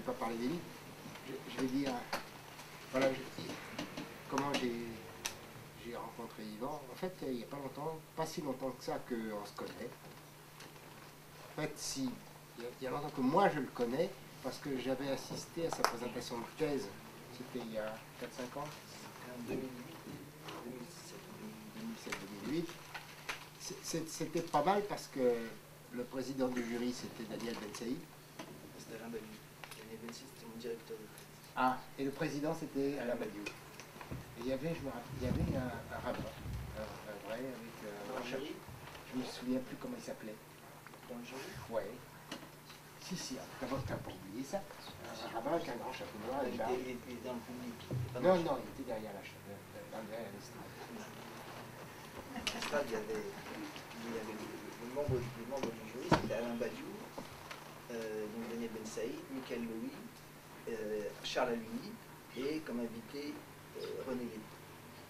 pas parler des livres. Je vais dire, voilà, comment j'ai rencontré Yvan. En fait, il n'y a pas longtemps, pas si longtemps que ça qu'on se connaît. En fait, si, il y a longtemps que moi je le connais, parce que j'avais assisté à sa présentation de thèse, c'était il y a 4-5 ans, 2007-2008. C'était pas mal parce que le président du jury c'était Daniel Ben-Saïd. C'était Alain Badiou. Daniel Ben-Saïd c'était mon directeur de thèse. Ah, et le président c'était Alain Badiou. Et il y avait, il y avait un rabbin, un vrai, avec un jury. Je me souviens plus comment il s'appelait. Dans le jury? Ouais. Si, t'as pas oublié ça. Un rabbin avec un grand chapeau noir. Il était dans le public. Non, il était derrière derrière l'estrade. Il y avait les membres du jury, c'était Alain Badiou, donc Daniel Ben-Saïd, Michael Louis, Charles Aluni et comme invité René Lévy.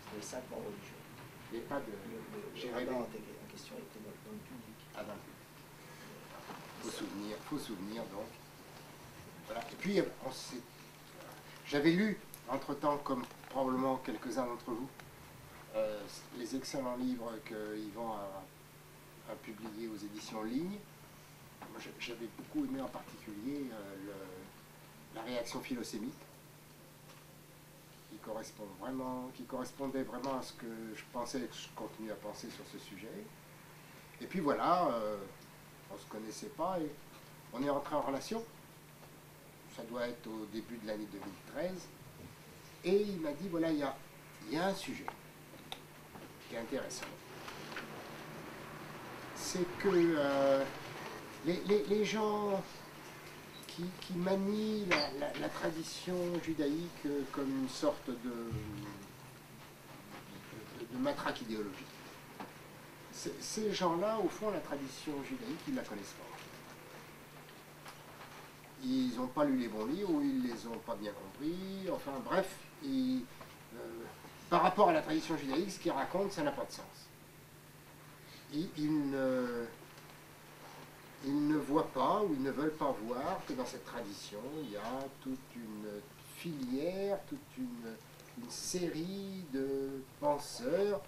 C'était les 5 membres du jury. Il n'y avait pas de... Le rabbin en question était dans le public. Ah, dans le public. Faut souvenir donc. Voilà. Et puis, j'avais lu, entre-temps, comme probablement quelques-uns d'entre vous, les excellents livres que Yvan a publiés aux éditions Ligne. J'avais beaucoup aimé en particulier la réaction philosémite, qui correspondait vraiment à ce que je pensais et que je continue à penser sur ce sujet. Et puis voilà, on ne se connaissait pas et on est entré en relation. Ça doit être au début de l'année 2013. Et il m'a dit, voilà, il y a un sujet qui est intéressant. C'est que les gens qui manient la tradition judaïque comme une sorte de matraque idéologique, ces gens-là, au fond, la tradition judaïque, ils ne la connaissent pas. Ils n'ont pas lu les bons livres, ou ils ne les ont pas bien compris, enfin bref, par rapport à la tradition judaïque, ce qu'ils racontent, ça n'a pas de sens. Ils ne voient pas, ou ils ne veulent pas voir que dans cette tradition, il y a toute une filière, toute une série de penseurs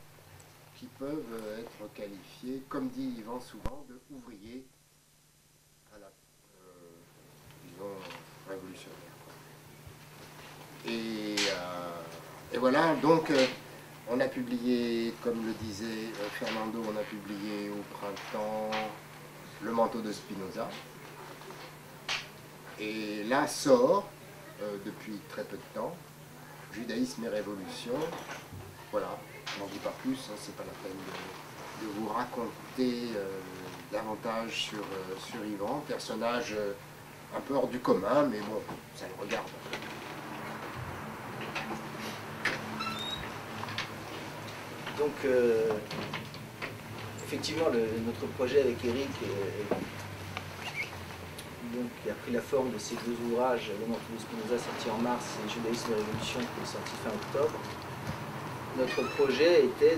qui peuvent être qualifiés, comme dit Yvan souvent, de ouvriers à la, disons, révolutionnaires. Et voilà, donc on a publié, comme le disait Fernando, on a publié au printemps Le manteau de Spinoza. Et là sort, depuis très peu de temps, Judaïsme et Révolution. Voilà, je n'en dis pas plus, hein, c'est pas la peine de vous raconter davantage sur Yvan, personnage un peu hors du commun, mais bon, ça le regarde. Donc, effectivement, notre projet avec Eric qui a pris la forme de ces deux ouvrages, Le manteau de Spinoza sorti en mars et Judaïsme et Révolution qui est sorti fin octobre. Notre projet était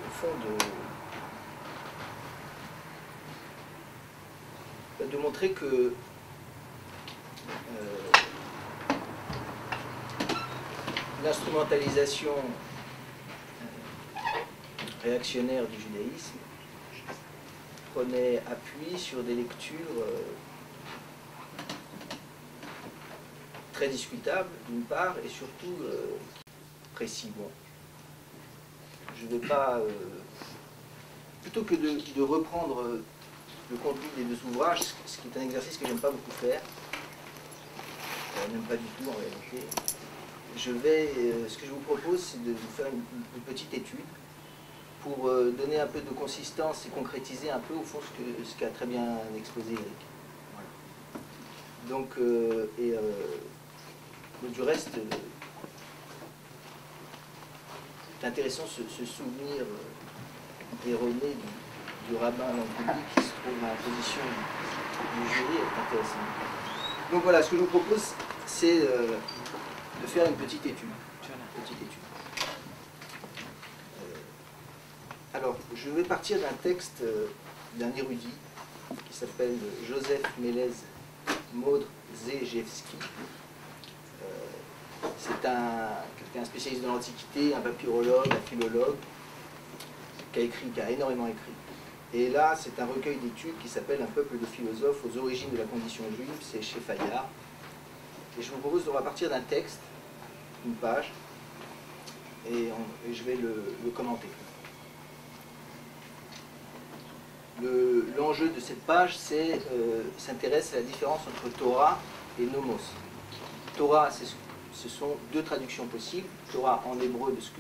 au fond, de montrer que l'instrumentalisation réactionnaire du judaïsme prenait appui sur des lectures très discutables d'une part et surtout précis. Bon, je ne vais pas, plutôt que de reprendre le contenu des deux ouvrages, ce qui est un exercice que j'aime pas beaucoup faire, même pas du tout en réalité. Ce que je vous propose, c'est de vous faire une petite étude pour donner un peu de consistance et concrétiser un peu au fond ce qu'a très bien exposé Eric. Voilà. Donc, du reste, c'est intéressant ce souvenir erroné du rabbin dans le public qui se trouve à la position du jury est intéressant. Donc voilà, ce que je vous propose, c'est de faire une petite étude. Alors, je vais partir d'un texte d'un érudit qui s'appelle Joseph Mélez Modrzejewski. C'est un spécialiste de l'Antiquité, un papyrologue, un philologue, qui a énormément écrit. Et là, c'est un recueil d'études qui s'appelle « Un peuple de philosophes aux origines de la condition juive », c'est chez Fayard. Et je vous propose de repartir d'un texte, une page, et je vais le commenter. L'enjeu de cette page s'intéresse à la différence entre Torah et Nomos. Torah, ce sont deux traductions possibles. Torah en hébreu de ce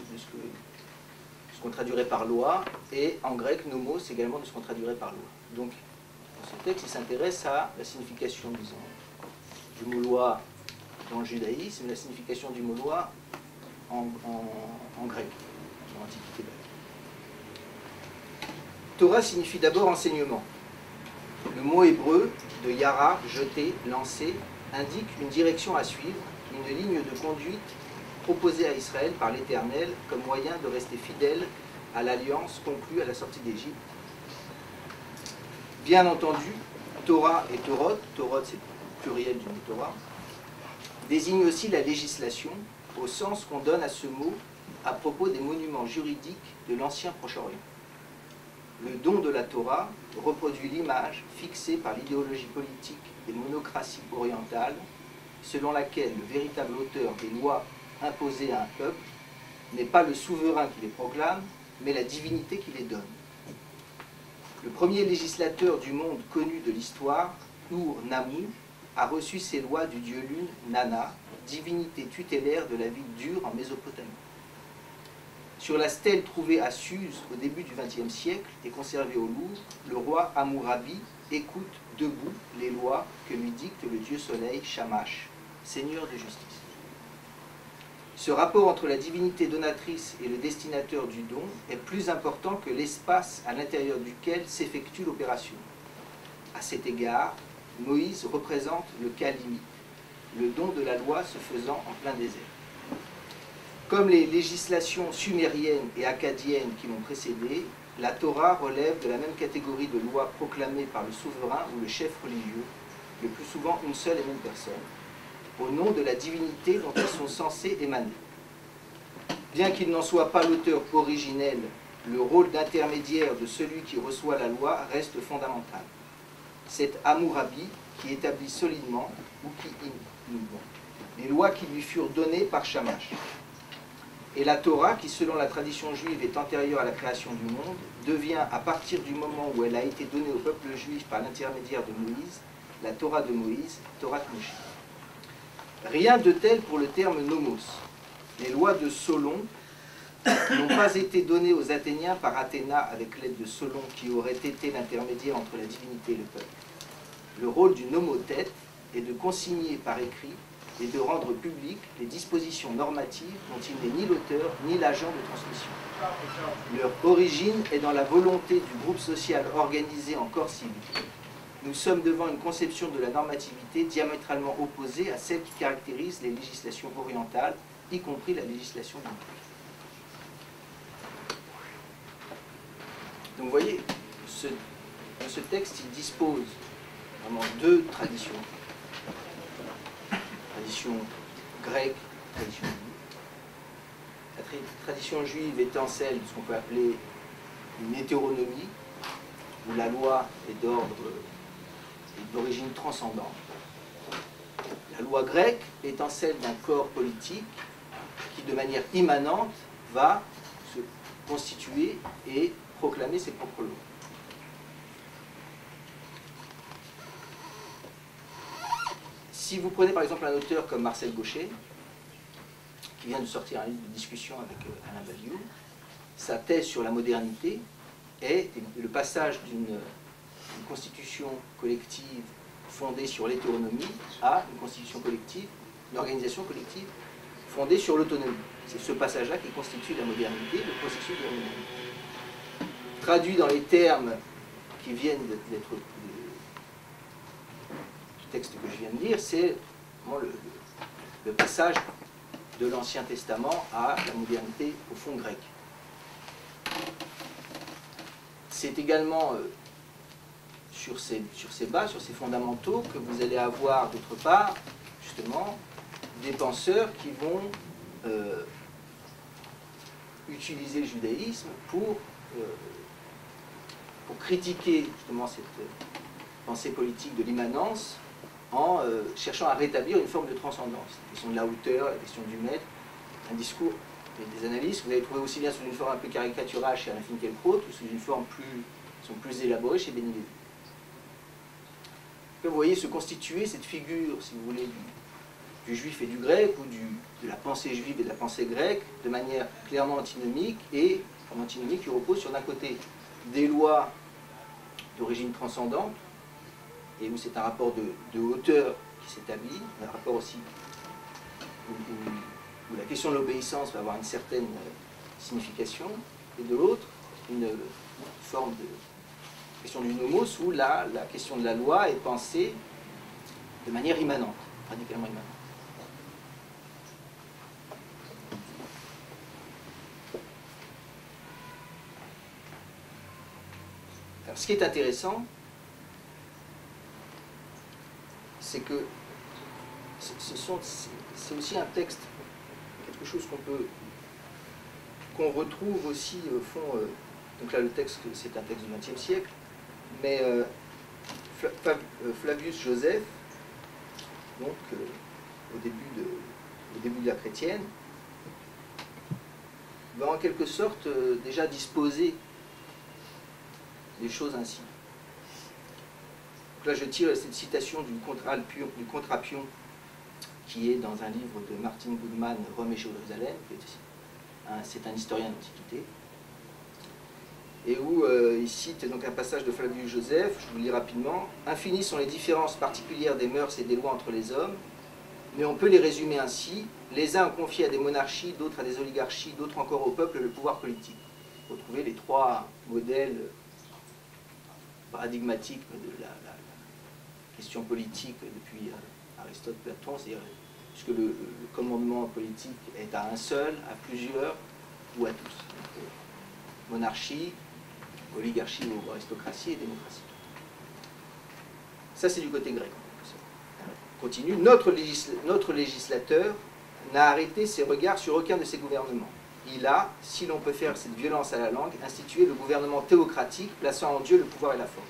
qu'on traduirait par loi, et en grec, Nomos également de ce qu'on traduirait par loi. Donc, dans ce texte, il s'intéresse à la signification, disons, du mot loi dans le judaïsme, et la signification du mot loi en grec, dans l'Antiquité grecque. Torah signifie d'abord enseignement. Le mot hébreu de yara, jeter, lancer, indique une direction à suivre, une ligne de conduite proposée à Israël par l'Éternel comme moyen de rester fidèle à l'alliance conclue à la sortie d'Égypte. Bien entendu, Torah et Torot, Torot c'est le pluriel du mot Torah, désignent aussi la législation au sens qu'on donne à ce mot à propos des monuments juridiques de l'ancien Proche-Orient. Le don de la Torah reproduit l'image fixée par l'idéologie politique des monocraties orientales, selon laquelle le véritable auteur des lois imposées à un peuple n'est pas le souverain qui les proclame, mais la divinité qui les donne. Le premier législateur du monde connu de l'histoire, Ur-Nammu, a reçu ces lois du dieu lune Nana, divinité tutélaire de la ville d'Ur en Mésopotamie. Sur la stèle trouvée à Suse au début du XXe siècle et conservée au Louvre, le roi Hammurabi écoute debout les lois que lui dicte le dieu soleil Shamash, seigneur de justice. Ce rapport entre la divinité donatrice et le destinateur du don est plus important que l'espace à l'intérieur duquel s'effectue l'opération. À cet égard, Moïse représente le cas limite, le don de la loi se faisant en plein désert. Comme les législations sumériennes et akkadiennes qui l'ont précédée, la Torah relève de la même catégorie de lois proclamées par le souverain ou le chef religieux, le plus souvent une seule et même personne, au nom de la divinité dont elles sont censées émaner. Bien qu'il n'en soit pas l'auteur originel, le rôle d'intermédiaire de celui qui reçoit la loi reste fondamental. C'est Hammurabi qui établit solidement, ou qui inhibe, les lois qui lui furent données par Shamash. Et la Torah, qui selon la tradition juive est antérieure à la création du monde, devient, à partir du moment où elle a été donnée au peuple juif par l'intermédiaire de Moïse, la Torah de Moïse, Torah Moshe. Rien de tel pour le terme nomos. Les lois de Solon n'ont pas été données aux Athéniens par Athéna avec l'aide de Solon, qui aurait été l'intermédiaire entre la divinité et le peuple. Le rôle du nomothète est de consigner par écrit et de rendre publiques les dispositions normatives dont il n'est ni l'auteur ni l'agent de transmission. Leur origine est dans la volonté du groupe social organisé en corps civique. Nous sommes devant une conception de la normativité diamétralement opposée à celle qui caractérise les législations orientales, y compris la législation biblique. Donc vous voyez, dans ce texte, il dispose vraiment deux traditions. Tradition grecque, tradition juive. La tradition juive étant celle de ce qu'on peut appeler une hétéronomie, où la loi est d'origine transcendante. La loi grecque étant celle d'un corps politique qui, de manière immanente, va se constituer et proclamer ses propres lois. Si vous prenez par exemple un auteur comme Marcel Gauchet, qui vient de sortir un livre de discussion avec Alain Badiou, sa thèse sur la modernité est le passage d'une constitution collective fondée sur l'hétéronomie à une constitution collective, une organisation collective fondée sur l'autonomie. C'est ce passage-là qui constitue la modernité, le processus de la modernité. Traduit dans les termes qui viennent d'être texte que je viens de lire, c'est le passage de l'Ancien Testament à la modernité au fond grecque. C'est également sur ces bases, sur ces fondamentaux, que vous allez avoir d'autre part, justement, des penseurs qui vont utiliser le judaïsme pour critiquer justement cette pensée politique de l'immanence en cherchant à rétablir une forme de transcendance. La question de la hauteur, la question du maître, un discours et des analyses que vous allez trouver aussi bien sous une forme un peu caricaturale chez Alain Finkielkraut que sous une forme plus élaborée chez Benny Lévy. Vous voyez se constituer cette figure, si vous voulez, du juif et du grec, ou de la pensée juive et de la pensée grecque, de manière clairement antinomique, et une antinomique qui repose sur d'un côté des lois d'origine transcendante, et où c'est un rapport de hauteur qui s'établit, un rapport aussi où la question de l'obéissance va avoir une certaine signification, et de l'autre, une forme de question du nomos, où la question de la loi est pensée de manière immanente, radicalement immanente. Alors, ce qui est intéressant, c'est que c'est aussi un texte, quelque chose qu'on retrouve aussi au fond. Donc là, le texte, c'est un texte du XXe siècle, mais Flavius Joseph, donc au début de la chrétienne, va en quelque sorte déjà disposer les choses ainsi. Donc là, je tire cette citation du Contrapion, qui est dans un livre de Martin Goodman, Rome et Jérusalem, c'est un historien d'Antiquité, et où il cite donc un passage de Flavius Joseph, je vous le lis rapidement. « Infinies sont les différences particulières des mœurs et des lois entre les hommes, mais on peut les résumer ainsi. Les uns ont confié à des monarchies, d'autres à des oligarchies, d'autres encore au peuple le pouvoir politique. » Vous retrouvez les trois modèles paradigmatiques de la question politique depuis Aristote, Platon, c'est-à-dire puisque le commandement politique est à un seul, à plusieurs ou à tous. Donc, monarchie, oligarchie ou aristocratie et démocratie. Ça, c'est du côté grec. On continue. Notre législateur n'a arrêté ses regards sur aucun de ses gouvernements. Il a, si l'on peut faire cette violence à la langue, institué le gouvernement théocratique, plaçant en Dieu le pouvoir et la force.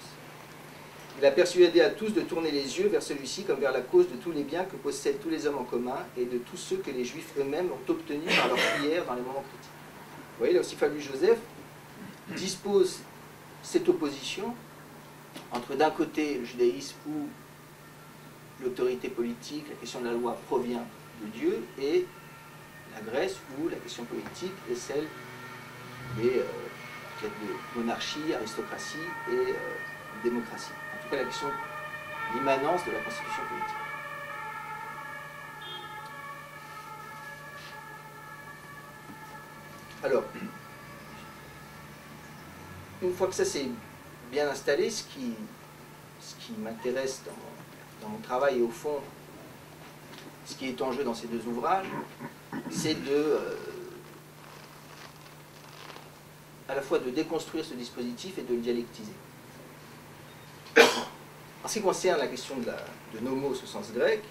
Il a persuadé à tous de tourner les yeux vers celui-ci comme vers la cause de tous les biens que possèdent tous les hommes en commun et de tous ceux que les Juifs eux-mêmes ont obtenus par leur prière dans les moments critiques. Vous voyez, là aussi, Flavius Joseph dispose cette opposition entre d'un côté le judaïsme où l'autorité politique, la question de la loi provient de Dieu, et la Grèce où la question politique est celle des monarchie, aristocratie et démocratie. En tout cas, la question de l'immanence de la constitution politique. Alors, une fois que ça s'est bien installé, ce qui m'intéresse dans mon travail et au fond, ce qui est en jeu dans ces deux ouvrages, c'est à la fois de déconstruire ce dispositif et de le dialectiser. En ce qui concerne la question de nomos au sens grec,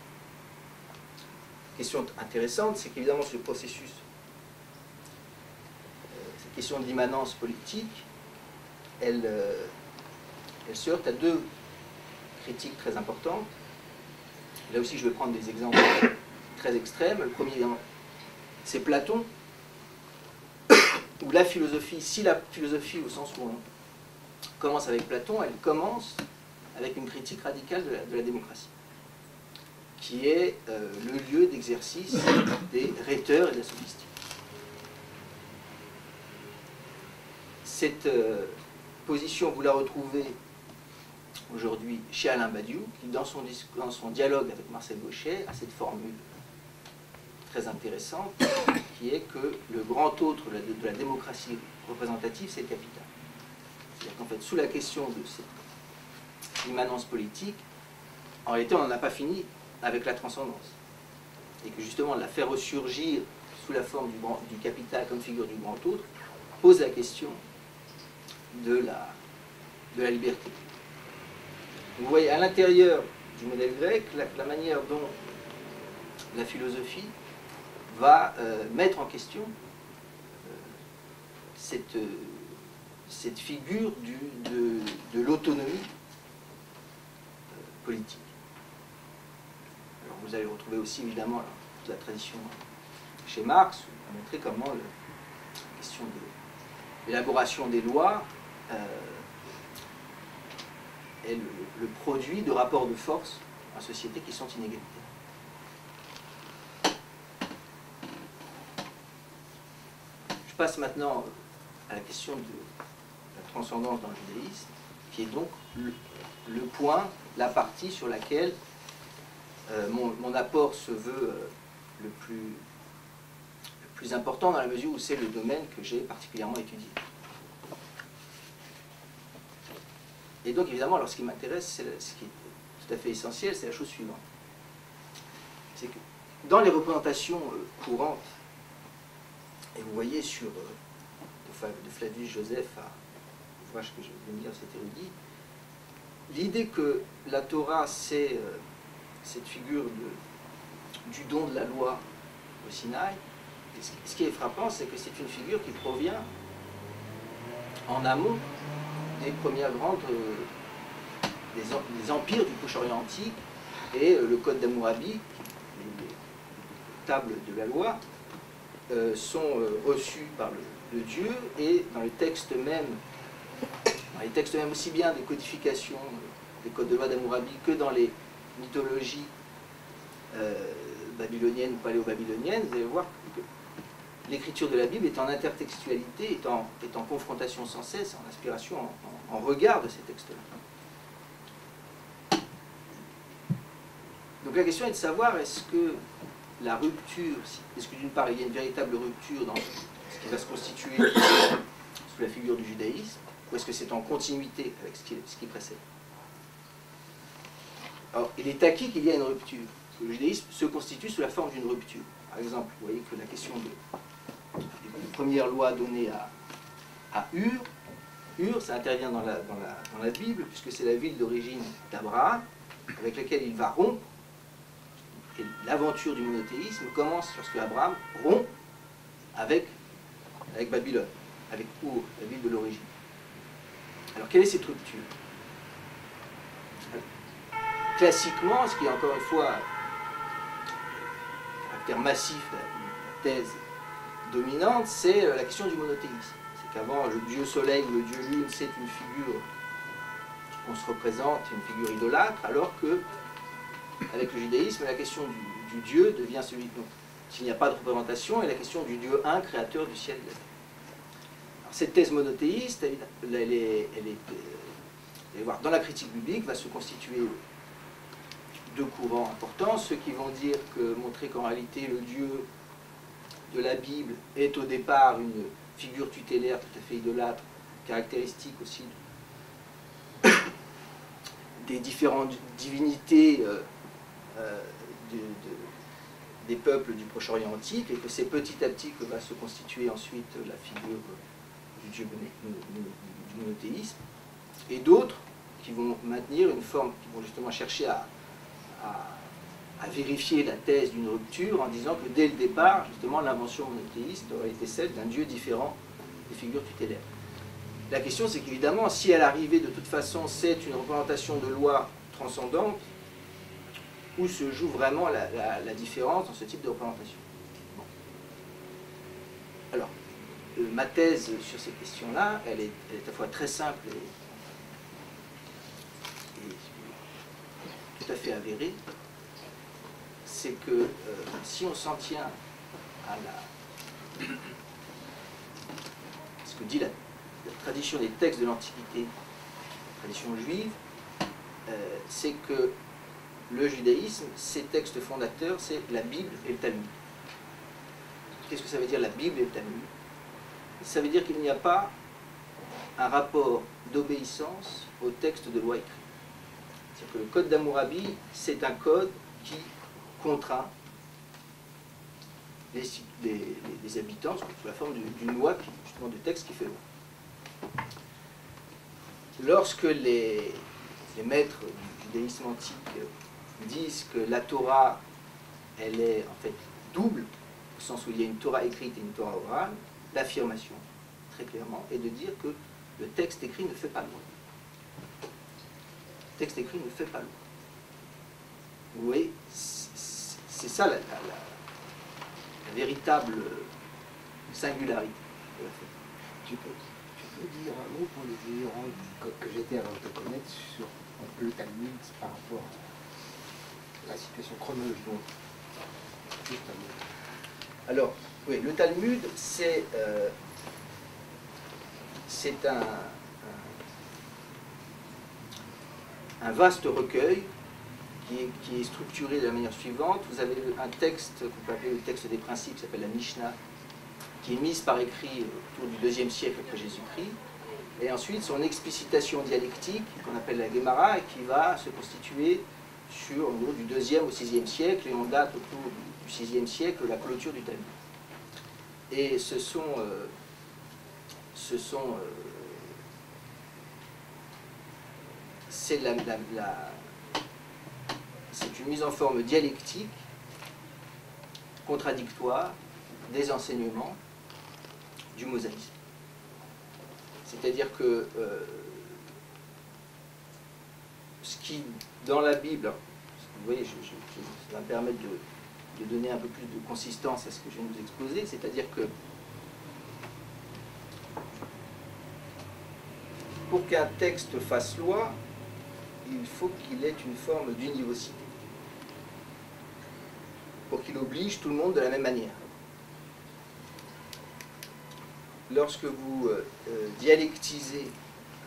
question intéressante, c'est qu'évidemment ce processus, cette question de l'immanence politique, elle se heurte à deux critiques très importantes. Là aussi, je vais prendre des exemples très extrêmes. Le premier, c'est Platon, où la philosophie, si la philosophie, au sens où on commence avec Platon, elle commence avec une critique radicale de la démocratie, qui est le lieu d'exercice des rhéteurs et de la sophistique. Cette position, vous la retrouvez aujourd'hui chez Alain Badiou, qui dans son dialogue avec Marcel Gauchet a cette formule très intéressante, qui est que le grand autre de la démocratie représentative, c'est le capital. C'est-à-dire qu'en fait, sous la question de cette immanence politique, en réalité, on n'en a pas fini avec la transcendance. Et que justement, la faire ressurgir sous la forme du capital comme figure du grand autre, pose la question de la liberté. Vous voyez, à l'intérieur du modèle grec, la manière dont la philosophie va mettre en question cette figure de l'autonomie politique. Alors vous allez retrouver aussi évidemment toute la tradition chez Marx, on va montrer comment la question de l'élaboration des lois est le produit de rapports de force en société qui sont inégalitaires. Je passe maintenant à la question de la transcendance dans le judaïsme, qui est donc le point, la partie sur laquelle mon apport se veut le plus important, dans la mesure où c'est le domaine que j'ai particulièrement étudié. Et donc évidemment, alors ce qui m'intéresse, ce qui est tout à fait essentiel, c'est la chose suivante. C'est que dans les représentations courantes, et vous voyez sur de Flavius Joseph à l'ouvrage que je viens de lire, cet érudit, l'idée que la Torah c'est cette figure du don de la loi au Sinaï, ce qui est frappant, c'est que c'est une figure qui provient en amont des premières grandes des empires du Proche-Orient antique, et le Code d'Hammurabi, les tables de la loi, sont reçus par le Dieu, et dans les textes même aussi bien des codifications des codes de loi d'Hammurabi que dans les mythologies babyloniennes ou paléo-babyloniennes, vous allez voir que l'écriture de la Bible est en intertextualité, est en confrontation sans cesse, en inspiration, en regard de ces textes-là. Donc la question est de savoir, est-ce que la rupture, est-ce que d'une part il y a une véritable rupture dans ce qui va se constituer sous la figure du judaïsme, ou est-ce que c'est en continuité avec ce qui précède? Alors, il est acquis qu'il y a une rupture. Le judaïsme se constitue sous la forme d'une rupture. Par exemple, vous voyez que la question des premières lois données à Ur, ça intervient dans la Bible, puisque c'est la ville d'origine d'Abraham, avec laquelle il va rompre. Et l'aventure du monothéisme commence lorsque Abraham rompt avec Babylone, avec Ur, la ville de l'origine. Alors, quelle est cette rupture? Classiquement, ce qui est encore une fois un caractère massif de la thèse dominante, c'est la question du monothéisme. C'est qu'avant, le dieu soleil ou le dieu lune, c'est une figure qu'on se représente, une figure idolâtre, alors que, avec le judaïsme, la question du Dieu devient celui dont il n'y a pas de représentation, et la question du Dieu un, créateur du ciel et de la terre. Alors, cette thèse monothéiste, dans la critique biblique, va se constituer deux courants importants, ceux qui vont montrer qu'en réalité le Dieu de la Bible est au départ une figure tutélaire tout à fait idolâtre, caractéristique aussi des différentes divinités des peuples du Proche-Orient antique, et que c'est petit à petit que va se constituer ensuite la figure du Dieu du monothéisme, et d'autres qui vont maintenir une forme, qui vont justement chercher à vérifier la thèse d'une rupture en disant que dès le départ, justement, l'invention monothéiste aurait été celle d'un Dieu différent des figures tutélaires. La question, c'est qu'évidemment, si à l'arrivée, de toute façon, c'est une représentation de loi transcendante, où se joue vraiment la différence dans ce type de représentation. Bon. Alors, ma thèse sur ces questions-là, elle est à la fois très simple et tout à fait avérée. C'est que si on s'en tient à ce que dit la tradition des textes de l'Antiquité, la tradition juive, c'est que le judaïsme, ses textes fondateurs, c'est la Bible et le Talmud. Qu'est-ce que ça veut dire, la Bible et le Talmud? Ça veut dire qu'il n'y a pas un rapport d'obéissance au texte de loi écrit. C'est-à-dire que le code d'Hammurabi, c'est un code qui contraint les habitants sous la forme d'une loi, justement de texte qui fait loi. Lorsque les les maîtres du judaïsme antique disent que la Torah, elle est en fait double, au sens où il y a une Torah écrite et une Torah orale, l'affirmation, très clairement, est de dire que le texte écrit ne fait pas loi. Le texte écrit ne fait pas loi. Vous voyez, c'est ça la véritable singularité de la foi. Tu peux dire un mot pour les ignorants que j'étais avant de te connaître sur le Talmud par rapport à la situation chronologique. Juste un mot. Alors, oui, le Talmud, c'est un vaste recueil qui est structuré de la manière suivante. Vous avez un texte qu'on peut appeler le texte des principes, qui s'appelle la Mishnah, qui est mise par écrit autour du IIe siècle après Jésus-Christ, et ensuite son explicitation dialectique, qu'on appelle la Gemara, et qui va se constituer sur, en gros, du 2e au 6e siècle, et on date autour du 6e siècle la clôture du Talmud. Et c'est une mise en forme dialectique, contradictoire, des enseignements du mosaïsme. C'est-à-dire que ce qui, dans la Bible, vous voyez, ça va me permettre de donner un peu plus de consistance à ce que je viens de vous exposer, c'est-à-dire que pour qu'un texte fasse loi, il faut qu'il ait une forme d'univocité, pour qu'il oblige tout le monde de la même manière. Lorsque vous dialectisez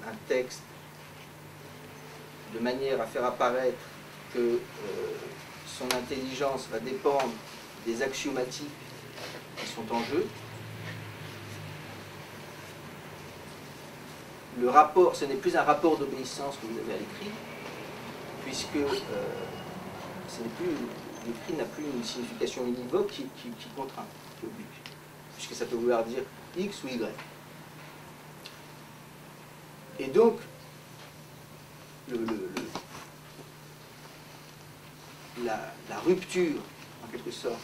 un texte de manière à faire apparaître que son intelligence va dépendre des axiomatiques qui sont en jeu, le rapport, ce n'est plus un rapport d'obéissance que vous avez à l'écrit, puisque l'écrit n'a plus une signification univoque qui contraint, qui oblige, puisque ça peut vouloir dire X ou Y. Et donc, la rupture, en quelque sorte,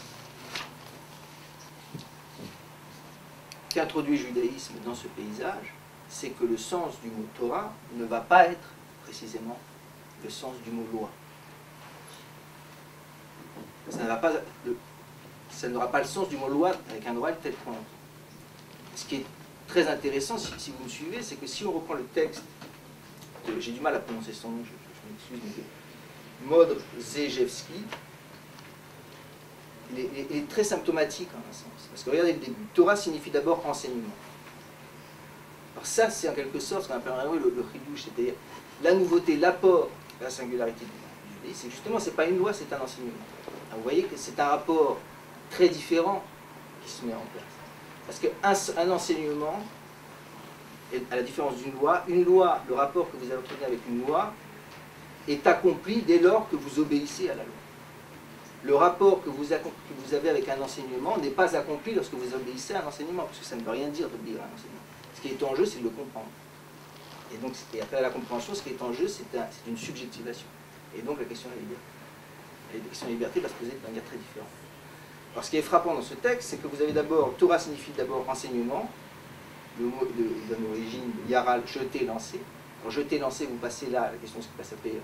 qu'introduit le judaïsme dans ce paysage, c'est que le sens du mot Torah ne va pas être précisément le sens du mot loi. Ça n'aura pas le sens du mot loi avec un droit tel qu'on l'entend. Ce qui est très intéressant, si vous me suivez, c'est que si on reprend le texte, j'ai du mal à prononcer son nom, je m'excuse, mais Modrzejewski, il est très symptomatique en un sens. Parce que regardez le début, Torah signifie d'abord enseignement. Alors ça, c'est en quelque sorte ce qu'on appelle le chidouche, c'est-à-dire la nouveauté, l'apport, la singularité du judaïsme, c'est justement, c'est pas une loi, c'est un enseignement. Alors vous voyez que c'est un rapport très différent qui se met en place. Parce qu'un enseignement, à la différence d'une loi, le rapport que vous entretenez avec une loi, est accompli dès lors que vous obéissez à la loi. Le rapport que vous avez avec un enseignement n'est pas accompli lorsque vous obéissez à un enseignement, parce que ça ne veut rien dire d'obéir à un enseignement. Ce qui est en jeu, c'est de le comprendre. Et donc, après la compréhension, ce qui est en jeu, c'est une subjectivation. Et donc, la question de la liberté. La question de la liberté va se poser de manière très différente. Alors, ce qui est frappant dans ce texte, c'est que vous avez d'abord, Torah signifie d'abord enseignement, le mot donne origine, Yaral, jeter, lancer. Alors, jeter, lancer, vous passez là, la question, c'est que ça s'appelle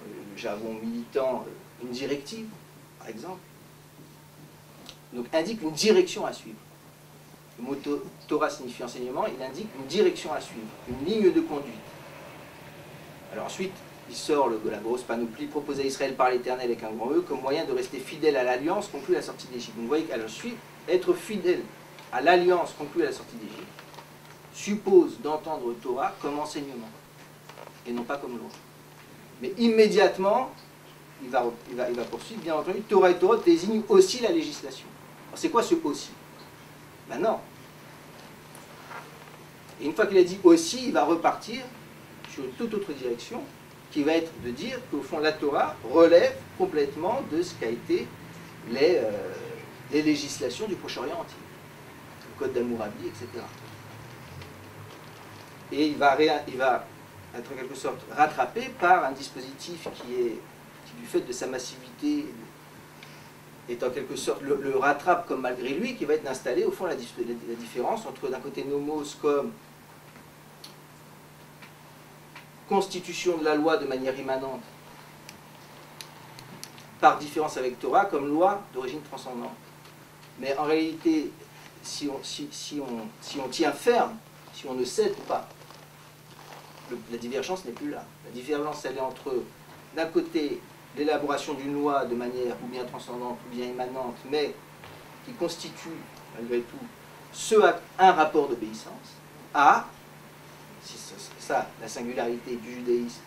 le jargon militant, une directive, par exemple. Donc, indique une direction à suivre. Le mot Torah signifie enseignement, il indique une direction à suivre, une ligne de conduite. Alors ensuite, il sort la grosse panoplie proposée à Israël par l'Éternel avec un grand E comme moyen de rester fidèle à l'alliance conclue à la sortie d'Égypte. Vous voyez qu'à la suite, être fidèle à l'alliance conclue à la sortie d'Égypte suppose d'entendre Torah comme enseignement et non pas comme loi. Mais immédiatement, il va poursuivre, bien entendu, Torah et Torah désignent aussi la législation. Alors c'est quoi ce aussi? Ben non. Et une fois qu'il a dit aussi, il va repartir sur une toute autre direction, qui va être de dire qu'au fond la Torah relève complètement de ce qu'a été les législations du Proche-Orient antique, le Code d'Hammurabi, etc. Et il va être en quelque sorte rattrapé par un dispositif qui, du fait de sa massivité, est en quelque sorte le rattrape comme malgré lui, qui va être d'installer au fond la différence entre d'un côté nomos comme constitution de la loi de manière immanente, par différence avec Torah, comme loi d'origine transcendante. Mais en réalité, si on tient ferme, si on ne cède pas, la divergence n'est plus là. La divergence, elle est entre, d'un côté, l'élaboration d'une loi de manière ou bien transcendante ou bien immanente, mais qui constitue, malgré tout, un rapport d'obéissance à, c'est ça, la singularité du judaïsme.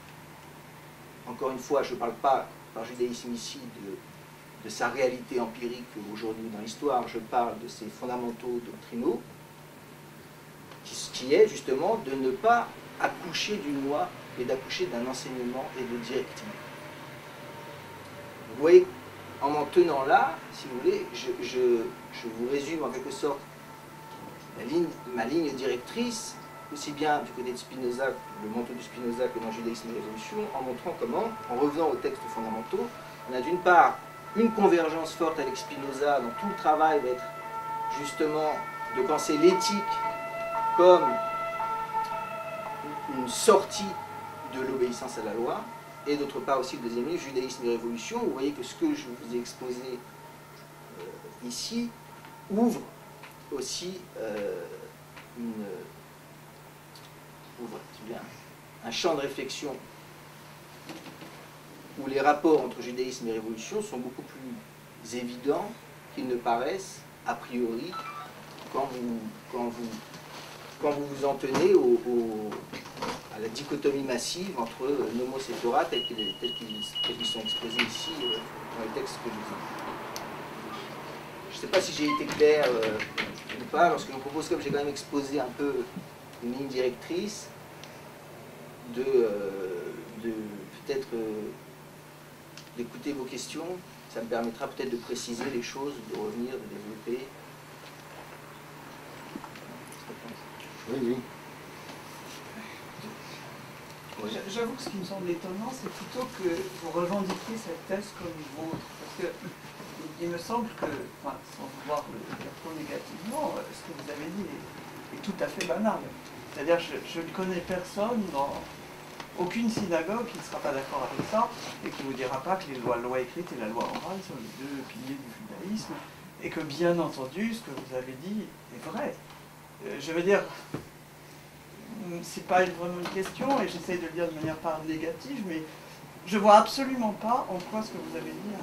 Encore une fois, je ne parle pas par judaïsme ici de sa réalité empirique aujourd'hui dans l'histoire, je parle de ses fondamentaux doctrinaux, qui est justement de ne pas accoucher d'une loi, mais d'accoucher d'un enseignement et de directives. Vous voyez, en m'en tenant là, si vous voulez, je vous résume en quelque sorte ma ligne directrice, aussi bien du côté de Spinoza, le manteau de Spinoza, que dans Judaïsme et Révolution, en montrant comment, en revenant aux textes fondamentaux, on a d'une part une convergence forte avec Spinoza, dont tout le travail va être justement de penser l'éthique comme une sortie de l'obéissance à la loi, et d'autre part aussi le deuxième livre, Judaïsme et Révolution. Vous voyez que ce que je vous ai exposé ici ouvre aussi un champ de réflexion où les rapports entre judaïsme et révolution sont beaucoup plus évidents qu'ils ne paraissent a priori quand vous vous en tenez à la dichotomie massive entre nomos et Torah tels qu'ils sont exposés ici dans les textes que je vous ai. Je ne sais pas si j'ai été clair ou pas, lorsque je vous propose, comme j'ai quand même exposé un peu une ligne directrice, de peut-être d'écouter vos questions. Ça me permettra peut-être de préciser les choses, de revenir, de développer. Oui, oui. J'avoue que ce qui me semble étonnant, c'est plutôt que vous revendiquiez cette thèse comme vôtre. Parce que il me semble que, enfin, sans vouloir le dire trop négativement, ce que vous avez dit est tout à fait banal. C'est-à-dire, je ne connais personne dans aucune synagogue qui ne sera pas d'accord avec ça et qui ne vous dira pas que la loi écrite et la loi orale sont les deux piliers du judaïsme et que, bien entendu, ce que vous avez dit est vrai. Je veux dire, c'est pas vraiment une question, et j'essaie de le dire de manière pas négative, mais je vois absolument pas en quoi ce que vous avez dit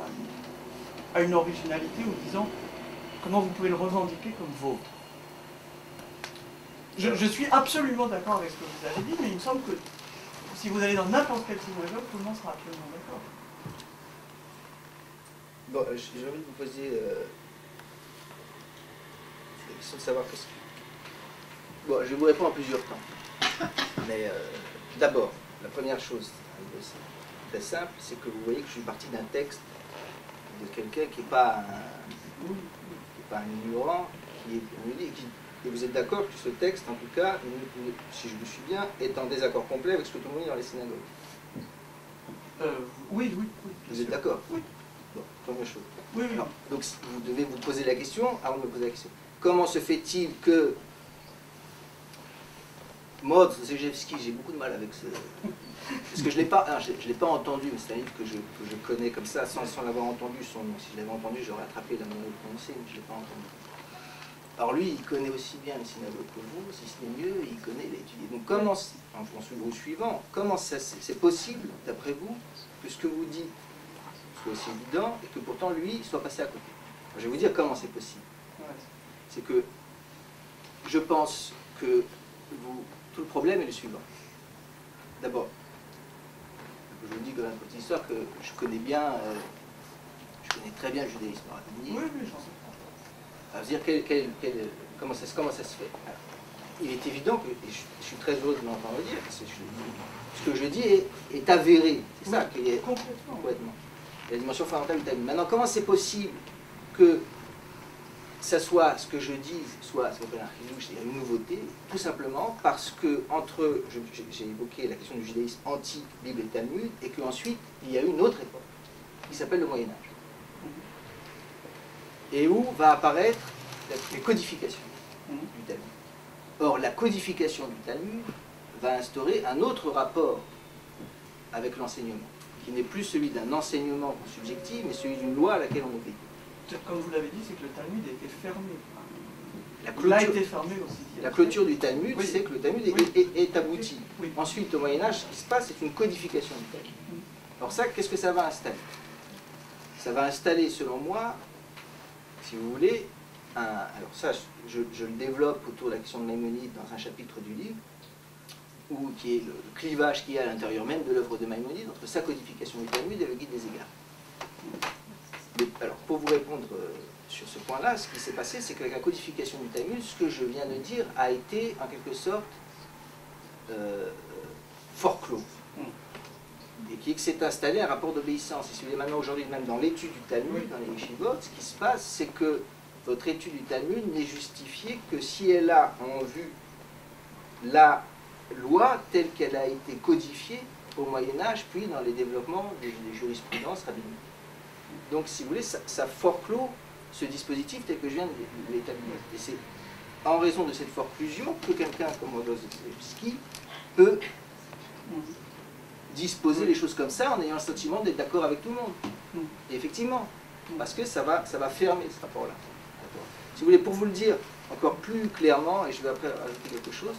a une originalité, ou disons, comment vous pouvez le revendiquer comme vôtre. Je suis absolument d'accord avec ce que vous avez dit, mais il me semble que si vous allez dans n'importe quelle synagogue, tout le monde sera absolument d'accord. Bon, j'ai envie de vous poser la question de savoir qu'est-ce que... Bon, je vais vous répondre en plusieurs temps. Mais d'abord, la première chose, très simple, c'est que vous voyez que je suis parti d'un texte de quelqu'un qui n'est pas un ignorant, et vous êtes d'accord que ce texte, en tout cas, si je me suis bien, est en désaccord complet avec ce que tout le monde dit dans les synagogues. Oui. Vous êtes d'accord? Oui. Bon, première chose. Oui, non. Donc vous devez vous poser la question, avant de me poser la question. Comment se fait-il que Maud Zejewski, j'ai beaucoup de mal avec ce... Parce que je l'ai pas entendu, mais c'est un livre que je connais comme ça, sans l'avoir entendu son nom. Si je l'avais entendu, j'aurais attrapé la manière de le prononcer, mais je ne l'ai pas entendu. Alors lui, il connaît aussi bien les synagogues que vous, si ce n'est mieux, il connaît l'étudier. Donc comment, au suivant, comment c'est possible, d'après vous, que ce que vous dites soit aussi évident, et que pourtant lui soit passé à côté? Alors, je vais vous dire comment c'est possible. C'est que je pense que tout le problème est le suivant. D'abord, je vous dis quand même une petite histoire que je connais bien, je connais très bien le judaïsme rabbinique. Oui, j'en sais pas. Alors, comment ça se fait? Alors, il est évident que, et je suis très heureux de m'entendre dire, parce que ce que je dis est avéré. C'est ça qui est complètement. La dimension fondamentale du Talmud. Maintenant, comment c'est possible que ça soit ce que je dise, soit ce qu'on appelle un chidouche, c'est-à-dire une nouveauté, tout simplement parce que j'ai évoqué la question du judaïsme anti-Bible et Talmud, et qu'ensuite il y a une autre époque qui s'appelle le Moyen Âge, et où va apparaître les codifications du Talmud. Or, la codification du Talmud va instaurer un autre rapport avec l'enseignement, qui n'est plus celui d'un enseignement subjectif, mais celui d'une loi à laquelle on obéit. Comme vous l'avez dit, c'est que le Talmud a été fermé. Il a été fermé aussi. La clôture du Talmud, oui. c'est que le Talmud est abouti. Oui. Ensuite, au Moyen-Âge, ce qui se passe, c'est une codification du Talmud. Alors ça, qu'est-ce que ça va installer? Ça va installer, selon moi, si vous voulez, alors ça, je le développe autour de la question de Maïmonide dans un chapitre du livre, qui est le clivage qu'il y a à l'intérieur même de l'œuvre de Maïmonide entre sa codification du Talmud et le Guide des Égards. Alors, pour vous répondre sur ce point-là, ce qui s'est passé, c'est qu'avec la codification du Talmud, ce que je viens de dire a été, en quelque sorte, forclos. Et qui s'est installé un rapport d'obéissance. Et si vous voulez, maintenant, aujourd'hui, même dans l'étude du Talmud, dans les yeshivot, ce qui se passe, c'est que votre étude du Talmud n'est justifiée que si elle a en vue la loi telle qu'elle a été codifiée au Moyen-Âge, puis dans les développements des jurisprudences rabbiniques. Donc, si vous voulez, ça forclôt ce dispositif tel que je viens de l'établir. Et c'est en raison de cette forclusion que quelqu'un comme Dostoïevski peut disposer les choses comme ça en ayant le sentiment d'être d'accord avec tout le monde. Et effectivement, parce que ça va fermer ce rapport-là. Si vous voulez, pour vous le dire encore plus clairement, et je vais après ajouter quelque chose,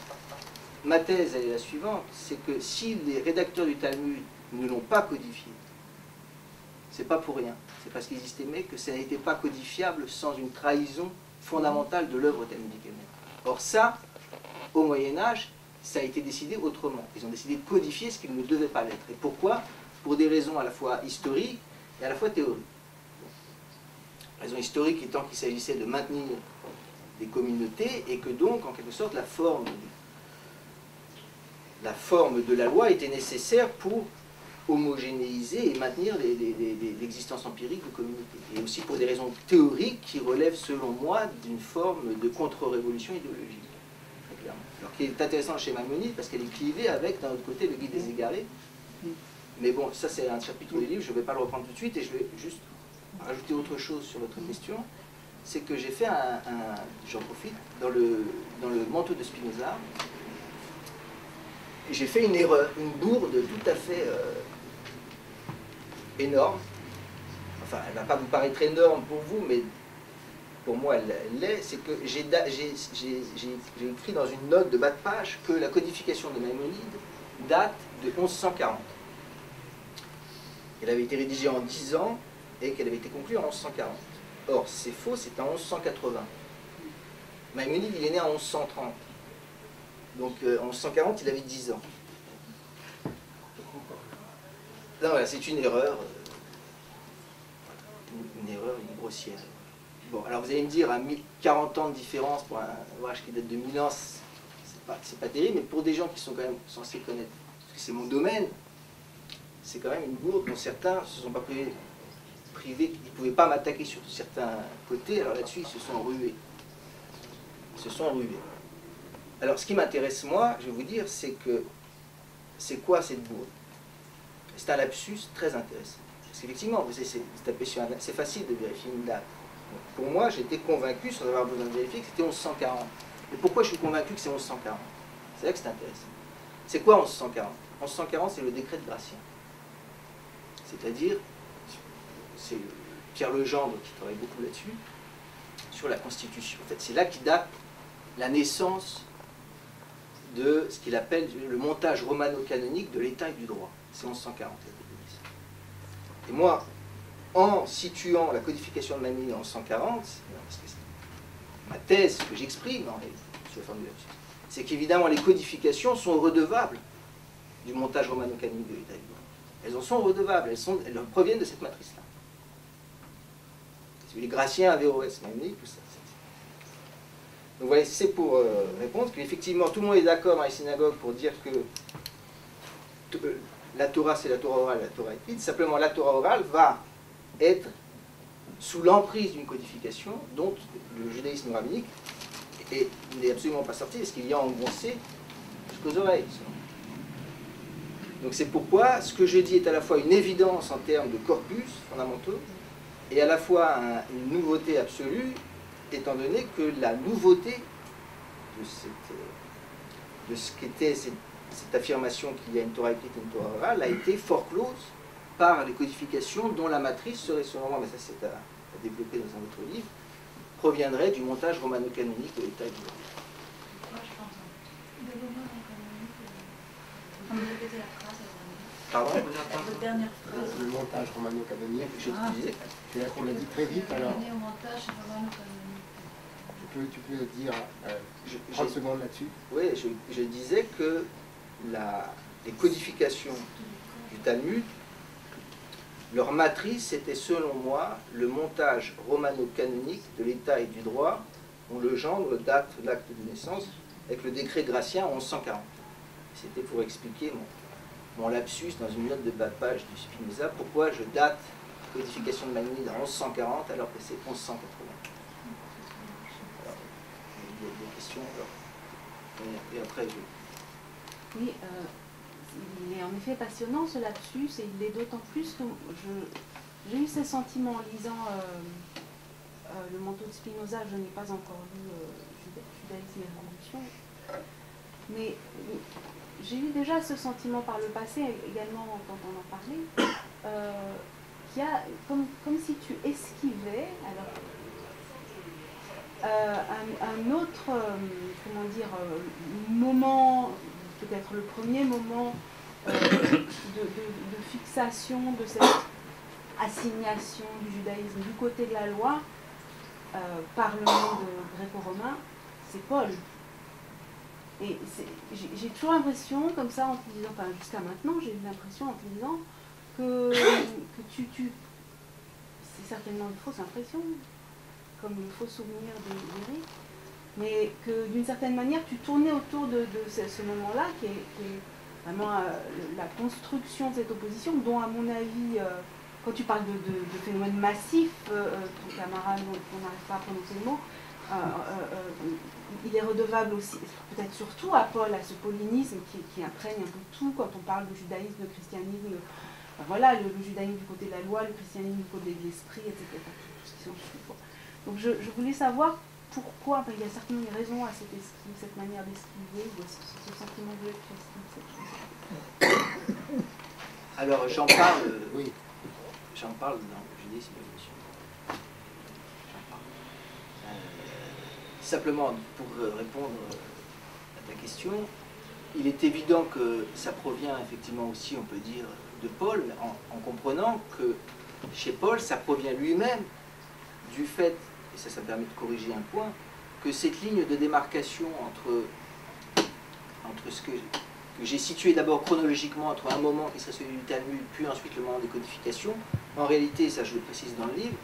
ma thèse, elle est la suivante, c'est que si les rédacteurs du Talmud ne l'ont pas codifié, c'est pas pour rien. C'est parce qu'ils estimaient que ça n'était pas codifiable sans une trahison fondamentale de l'œuvre talmudique elle-même. Or ça, au Moyen-Âge, ça a été décidé autrement. Ils ont décidé de codifier ce qui ne devait pas l'être. Et pourquoi? Pour des raisons à la fois historiques et à la fois théoriques. Raison historique étant qu'il s'agissait de maintenir des communautés et que donc, en quelque sorte, la forme de la loi était nécessaire pour homogénéiser et maintenir l'existence empirique de communautés. Et aussi pour des raisons théoriques qui relèvent, selon moi, d'une forme de contre-révolution idéologique. Très clairement. Alors qui est intéressant chez Maïmonide parce qu'elle est clivée avec, d'un autre côté, le Guide des Égarés. Mais bon, ça c'est un chapitre du livre, je ne vais pas le reprendre tout de suite et je vais juste rajouter autre chose sur votre question. C'est que j'ai fait j'en profite, dans le manteau de Spinoza, j'ai fait une erreur, une bourde tout à fait énorme. Enfin, elle ne va pas vous paraître énorme pour vous, mais pour moi elle l'est. C'est que j'ai écrit dans une note de bas de page que la codification de Maïmonide date de 1140. Elle avait été rédigée en 10 ans et qu'elle avait été conclue en 1140. Or, c'est faux, c'est en 1180. Maïmonide, il est né en 1130. Donc, en 1140, il avait 10 ans. Non, voilà, c'est une erreur. Une erreur grossière. Bon, alors vous allez me dire, à 40 ans de différence pour un ouvrage qui date de 1000 ans, c'est pas terrible, mais pour des gens qui sont quand même censés connaître, parce que c'est mon domaine, c'est quand même une bourde dont certains ne se sont pas privés, ils ne pouvaient pas m'attaquer sur certains côtés, alors là-dessus ils se sont rués. Alors ce qui m'intéresse moi, je vais vous dire, c'est que c'est quoi cette bourde? C'est un lapsus très intéressant. Parce qu'effectivement, vous essayez de taper sur c'est facile de vérifier une date. Donc, pour moi, j'étais convaincu, sans avoir besoin de vérifier, que c'était 1140. Et pourquoi je suis convaincu que c'est 1140? C'est là que c'est intéressant. C'est quoi 1140? 1140, c'est le décret de Gratien. C'est-à-dire, c'est Pierre Legendre qui travaille beaucoup là-dessus, sur la Constitution. En fait, c'est là qu'il date la naissance de ce qu'il appelle le montage romano-canonique de l'État et du droit. C'est 1140. Et moi, en situant la codification de Maïmonide en 1140, ma thèse que j'exprime sous la forme de lapsus, c'est qu'évidemment les codifications sont redevables du montage romano-canonique de l'État et du droit. Elles en sont redevables, elles proviennent de cette matrice-là. Les Graciens, Averroès, Maïmonide, tout ça. Donc voilà, c'est pour répondre qu'effectivement tout le monde est d'accord dans les synagogues pour dire que la Torah c'est la Torah orale, la Torah écrite. Simplement la Torah orale va être sous l'emprise d'une codification dont le judaïsme rabbinique n'est absolument pas sorti, parce qu'il y a engoncé jusqu'aux oreilles. Donc c'est pourquoi ce que je dis est à la fois une évidence en termes de corpus fondamentaux, et à la fois une nouveauté absolue, étant donné que la nouveauté de ce qu'était cette affirmation qu'il y a une Torah écrite et une Torah orale a été forclose par les codifications dont la matrice serait, selon moi, mais ça c'est à développer dans un autre livre, proviendrait du montage romano-canonique de l'État du droit. Moi je pense de romano-canonique, on peut répéter la phrase. Pardon? La dernière phrase. Le montage romano-canonique. Je te disais. Tu l'as dit très vite alors. On est au montage romano-canonique. Tu peux dire 30 secondes là-dessus? Oui, je disais que les codifications du Talmud, leur matrice était selon moi le montage romano-canonique de l'État et du droit, dont le gendre date l'acte de naissance avec le décret gracien en 1140. C'était pour expliquer mon lapsus dans une note de bas de page du Spinoza, pourquoi je date la codification de Maïmonide en 1140 alors que c'est 1180. Alors, il y a des questions alors. Et après, Oui, il est en effet passionnant ce lapsus, et il l'est d'autant plus que j'ai eu ce sentiment en lisant le manteau de Spinoza. Je n'ai pas encore lu Judaïsme et Révolution, mais j'ai eu déjà ce sentiment par le passé, également quand on en parlait, qu'il y a comme si tu esquivais un autre, comment dire, moment, peut-être le premier moment de fixation de cette assignation du judaïsme du côté de la loi par le monde gréco-romain, c'est Paul. Et j'ai toujours l'impression, comme ça, en te disant, enfin jusqu'à maintenant, j'ai eu l'impression en te disant que c'est certainement une fausse impression, comme le faux souvenir des rites, mais que d'une certaine manière, tu tournais autour de ce moment-là, qui est vraiment la construction de cette opposition, dont à mon avis, quand tu parles de phénomènes massifs, ton camarade, on n'arrive pas à prononcer le mot, il est redevable aussi, peut-être surtout à Paul, à ce paulinisme qui imprègne un peu tout quand on parle de judaïsme, de christianisme, voilà, le judaïsme du côté de la loi, le christianisme du côté de l'esprit, etc. Tout ce qui s'ensuit. Donc je voulais savoir pourquoi, il y a certainement une raison à cette manière d'esquiver, ce sentiment de cette chose. Alors j'en parle, Oui. J'en parle dans le judaïsme et l'évolution. Simplement, pour répondre à ta question, il est évident que ça provient effectivement aussi, on peut dire, de Paul, en comprenant que chez Paul, ça provient lui-même du fait, et ça me permet de corriger un point, que cette ligne de démarcation entre ce que j'ai situé d'abord chronologiquement entre un moment qui serait celui du Talmud, puis ensuite le moment des codifications, en réalité, ça je le précise dans le livre,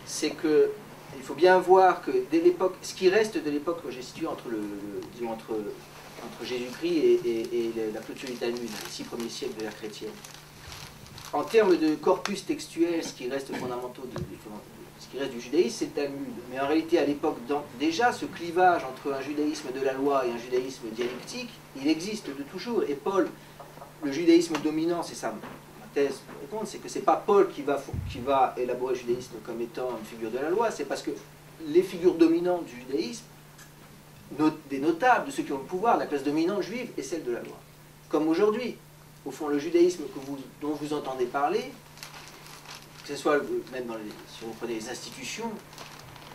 c'est que il faut bien voir que dès l'époque, ce qui reste de l'époque que j'ai situé entre Jésus-Christ et la clôture du Talmud, les 6 premiers siècles de l'ère chrétienne, en termes de corpus textuel, ce qui reste fondamental, ce qui reste du judaïsme, c'est le Talmud. Mais en réalité, à l'époque, déjà, ce clivage entre un judaïsme de la loi et un judaïsme dialectique, il existe de toujours. Et Paul, le judaïsme dominant, c'est ça ma thèse pour répondre, c'est que c'est pas Paul qui va élaborer le judaïsme comme étant une figure de la loi, c'est parce que les figures dominantes du judaïsme, des notables, de ceux qui ont le pouvoir, la classe dominante juive, est celle de la loi. Comme aujourd'hui, au fond, le judaïsme dont vous entendez parler, que ce soit même si vous prenez les institutions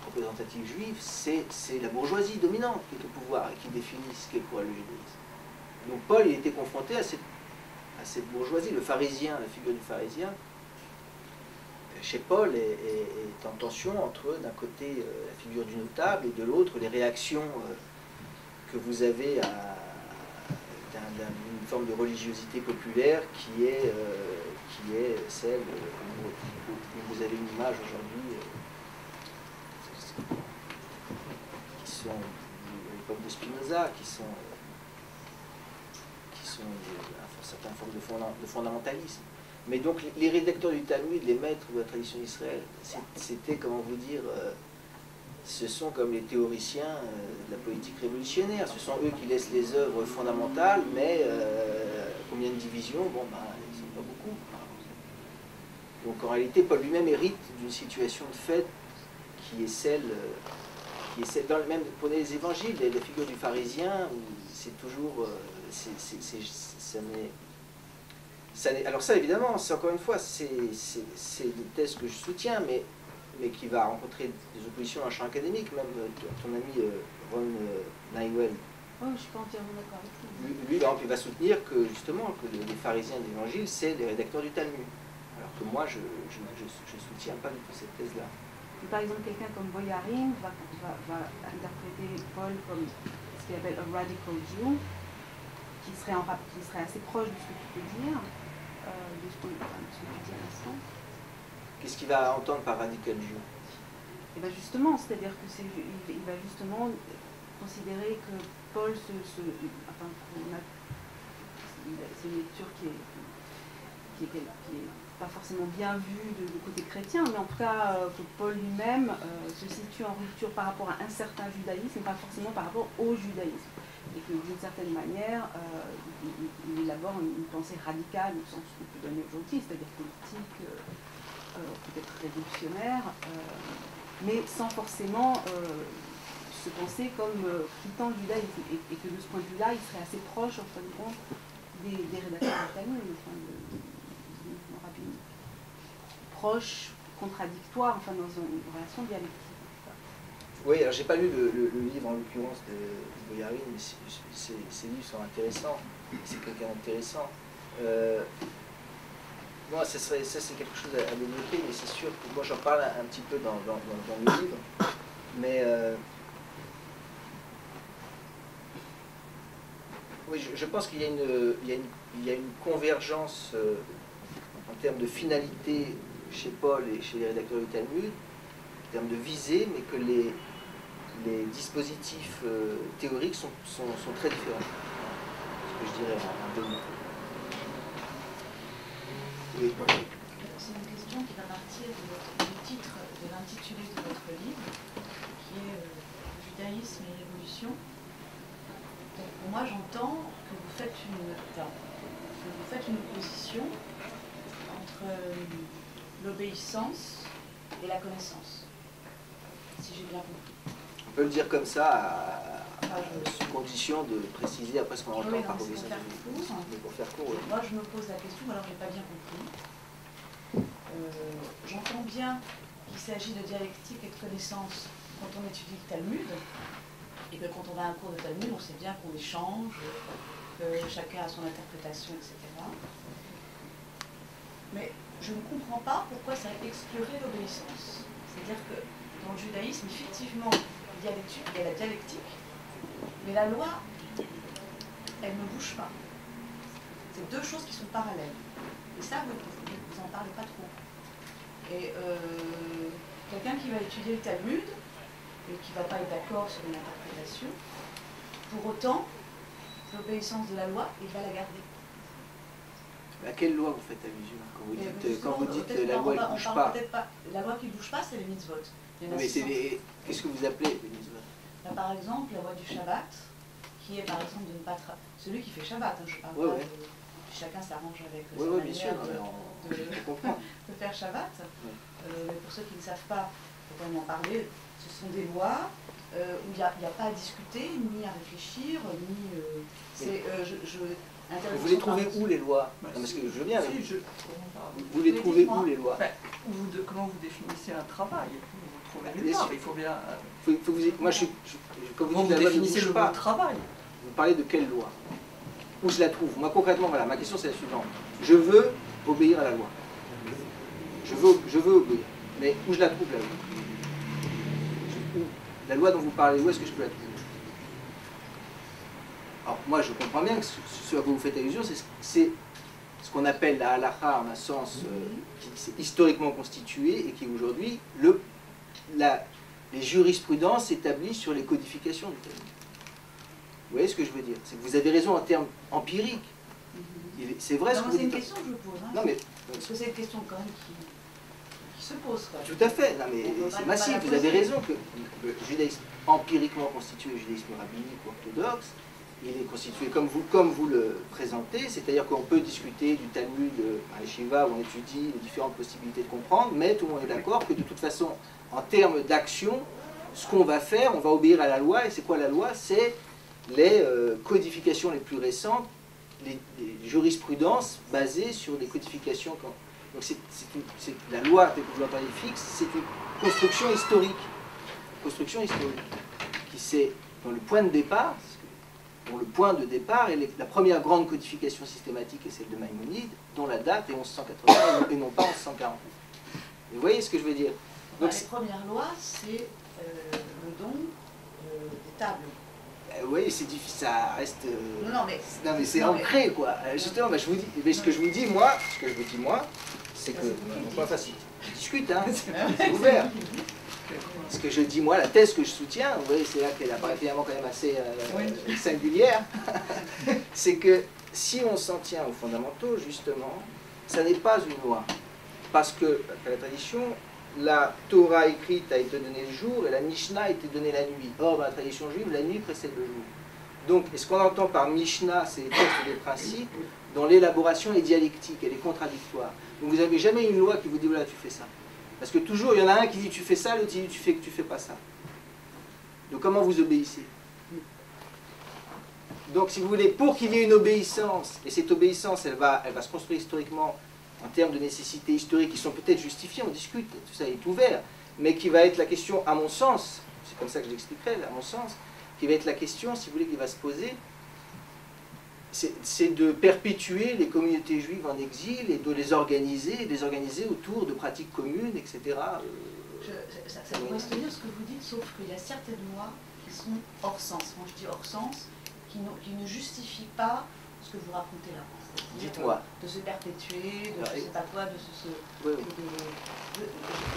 représentatives juives, c'est la bourgeoisie dominante qui est au pouvoir et qui définit ce qu'est quoi le judaïsme. Donc Paul, il était confronté à cette bourgeoisie, le pharisien, la figure du pharisien, chez Paul est en tension entre, d'un côté, la figure du notable et de l'autre, les réactions que vous avez d'une forme de religiosité populaire qui est celle où vous avez une image aujourd'hui qui sont à l'époque de Spinoza, qui sont une certaine forme de fondamentalisme. Mais donc les rédacteurs du Talmud, les maîtres de la tradition d'Israël, c'était, comment vous dire, ce sont comme les théoriciens de la politique révolutionnaire. Ce sont eux qui laissent les œuvres fondamentales, mais combien de divisions? Bon, ben, ils ne sont pas beaucoup. Donc en réalité, Paul lui-même hérite d'une situation de fait qui est celle dans le même, pour les évangiles, la figure du pharisien, c'est toujours, alors ça évidemment, c'est encore une fois, c'est une thèse que je soutiens, mais qui va rencontrer des oppositions dans le champ académique, même ton ami Ron Neiwell. Oh, je suis pas entièrement d'accord avec lui. Lui, par exemple, il va soutenir que justement que les pharisiens de l'évangile, c'est les rédacteurs du Talmud. Alors que moi, je ne soutiens pas du tout cette thèse-là. Par exemple, quelqu'un comme Boyarin va interpréter Paul comme ce qu'il appelle un radical Jew, qui serait assez proche de ce que tu peux dire, de ce que tu dis à l'instant. Qu'est-ce qu'il va entendre par radical Jew? Et bien justement, c'est-à-dire qu'il va justement considérer que Paul c'est une lecture qui est pas forcément bien vue du côté chrétien, mais en tout cas que Paul lui-même se situe en rupture par rapport à un certain judaïsme, et pas forcément par rapport au judaïsme. Et que d'une certaine manière, il élabore une pensée radicale au sens qu'on peut donner aujourd'hui, c'est-à-dire politique, peut-être révolutionnaire, mais sans forcément se penser comme quittant le judaïsme. Et que de ce point de vue-là, il serait assez proche, en fin de compte, des rédacteurs du Talmud, proche, contradictoire, enfin dans une relation dialectique. Oui, alors j'ai pas lu le livre en l'occurrence de Boyarin, mais ces livres sont intéressants, c'est quelqu'un d'intéressant. Moi, ça c'est quelque chose à développer, mais c'est sûr que moi j'en parle un petit peu dans le livre, mais oui, je pense qu'il y a une convergence en termes de finalité chez Paul et chez les rédacteurs du Talmud, en termes de visée, mais que les dispositifs théoriques sont très différents. C'est ce que je dirais en deux mots. Oui. C'est une question qui va partir du titre, de l'intitulé de votre livre, qui est Judaïsme et l'évolution. Donc pour moi, j'entends que vous faites une opposition entre l'obéissance et la connaissance, si j'ai bien compris. On peut le dire comme ça, sous condition de préciser après ce qu'on entend par obéissance. Pour faire court, oui. Moi, je me pose la question, alors je n'ai pas bien compris. J'entends bien qu'il s'agit de dialectique et de connaissance quand on étudie le Talmud, et que quand on a un cours de Talmud, on sait bien qu'on échange, que chacun a son interprétation, etc. Mais je ne comprends pas pourquoi ça exclurait l'obéissance. C'est-à-dire que dans le judaïsme, effectivement, il y a la dialectique, mais la loi, elle ne bouge pas. C'est deux choses qui sont parallèles. Et ça, vous n'en parlez pas trop. Et quelqu'un qui va étudier le Talmud, et qui ne va pas être d'accord sur une interprétation, pour autant, l'obéissance de la loi, il va la garder. À quelle loi vous faites allusion quand vous dites la loi qui ne bouge pas? La loi qui ne bouge pas, c'est les mitzvot. Mais qu'est-ce que vous appelez les mitzvot? Par exemple, la loi du Shabbat, qui est par exemple de ne pas celui qui fait Shabbat, je parle pas de... Chacun s'arrange avec sa manière de faire Shabbat. Mais pour ceux qui ne savent pas, il faut quand même en parler, ce sont des lois où il n'y a pas à discuter, ni à réfléchir, ni... Vous les trouvez où les lois? Parce que je veux bien. Vous les trouvez où les lois? Comment vous définissez un travail? Vous trouvez nulle part, il faut bien... Comment vous définissez le mot travail? Vous parlez de quelle loi? Où je la trouve? Moi concrètement, voilà, ma question c'est la suivante. Je veux obéir à la loi. Je veux obéir. Mais où je la trouve la loi? La loi dont vous parlez, où est-ce que je peux la trouver? Alors moi je comprends bien que ce à quoi vous faites allusion, c'est ce qu'on appelle la halakha en un sens qui s'est historiquement constitué et qui est aujourd'hui les jurisprudences établies sur les codifications du Talmud. Vous voyez ce que je veux dire? C'est que vous avez raison en termes empiriques, C'est vrai ce que vous C'est une dites. question que je pose. Hein, Non, mais, parce que c'est une question quand même qui se pose. Quoi. tout à fait, non, mais c'est massif, vous avez raison que le judaïsme empiriquement constitué, le judaïsme rabbinique ou orthodoxe, il est constitué comme vous le présentez, c'est-à-dire qu'on peut discuter du Talmud à Yeshiva où on étudie les différentes possibilités de comprendre, mais tout le monde est d'accord que de toute façon, en termes d'action, ce qu'on va faire, on va obéir à la loi, et c'est quoi la loi? C'est les codifications les plus récentes, les jurisprudences basées sur des codifications. Donc c'est la loi, telle que vous l'entendez fixe, c'est une construction historique. Construction historique, qui c'est dans le point de départ, dont le point de départ est la première grande codification systématique est celle de Maïmonide, dont la date est 1180 et non pas 1140. Vous voyez ce que je veux dire? Donc, les premières lois, c'est le don des tables. Oui, c'est difficile, ça reste. Non, mais c'est ancré, quoi. Justement, je vous dis, mais ce que je vous dis, moi, c'est que. C'est pas facile. Je discute, hein, c'est ouvert. Ce que je dis, moi, la thèse que je soutiens, vous voyez, c'est là qu'elle apparaît finalement quand même assez singulière, c'est que si on s'en tient aux fondamentaux, justement, ça n'est pas une loi. Parce que, dans la tradition, la Torah écrite a été donnée le jour et la Mishnah a été donnée la nuit. Or, dans la tradition juive, la nuit précède le jour. Donc, ce qu'on entend par Mishnah, c'est les textes des principes, dont l'élaboration est dialectique, elle est contradictoire. Donc, vous n'avez jamais une loi qui vous dit, voilà, tu fais ça. Parce que toujours, il y en a un qui dit, tu fais ça, l'autre dit, tu fais pas ça. Donc, comment vous obéissez? Donc, si vous voulez, pour qu'il y ait une obéissance, et cette obéissance, elle va se construire historiquement, en termes de nécessités historiques qui sont peut-être justifiées, on discute, tout ça est ouvert, mais qui va être la question, à mon sens, c'est comme ça que je l'expliquerai, à mon sens, qui va être la question, si vous voulez, qui va se poser, c'est de perpétuer les communautés juives en exil et de les organiser autour de pratiques communes, etc. Ça pourrait se tenir ce que vous dites, sauf qu'il y a certaines lois qui sont hors sens. Quand je dis hors sens, qui ne justifient pas ce que vous racontez là. Dites-moi. De se perpétuer, de je sais pas quoi, de se... Oui.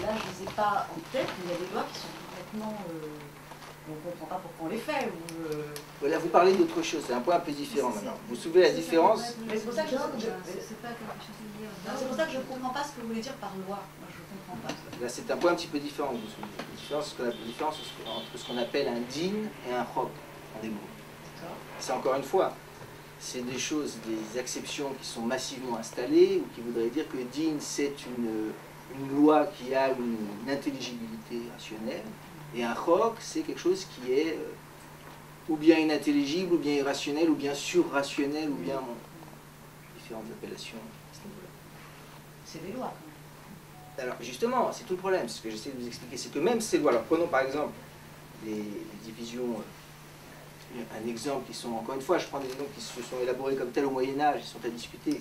Là, je ne les ai pas en tête, mais il y a des lois qui sont complètement... on ne comprend pas pourquoi on les fait. Voilà, vous parlez d'autre chose, c'est un point un peu différent maintenant. Vous soulevez la différence. Mais c'est pour ça que c'est pour ça que je ne comprends pas ce que vous voulez dire par loi. Moi, je ne comprends pas. Là, c'est un point un petit peu différent que vous soulevez. La différence entre ce qu'on appelle un din et un chok en hébreu. C'est encore une fois, c'est des choses, des exceptions qui sont massivement installées, ou qui voudraient dire que din, c'est une loi qui a une intelligibilité rationnelle, et un chok, c'est quelque chose qui est ou bien inintelligible, ou bien irrationnel, ou bien surrationnel, ou bien différentes appellations à ce niveau-là. C'est des lois, quand même. Alors justement, c'est tout le problème, ce que j'essaie de vous expliquer, c'est que même ces lois, alors prenons par exemple les divisions, un exemple qui sont, encore une fois, je prends des exemples qui se sont élaborés comme tel au Moyen-Âge, ils sont à discuter,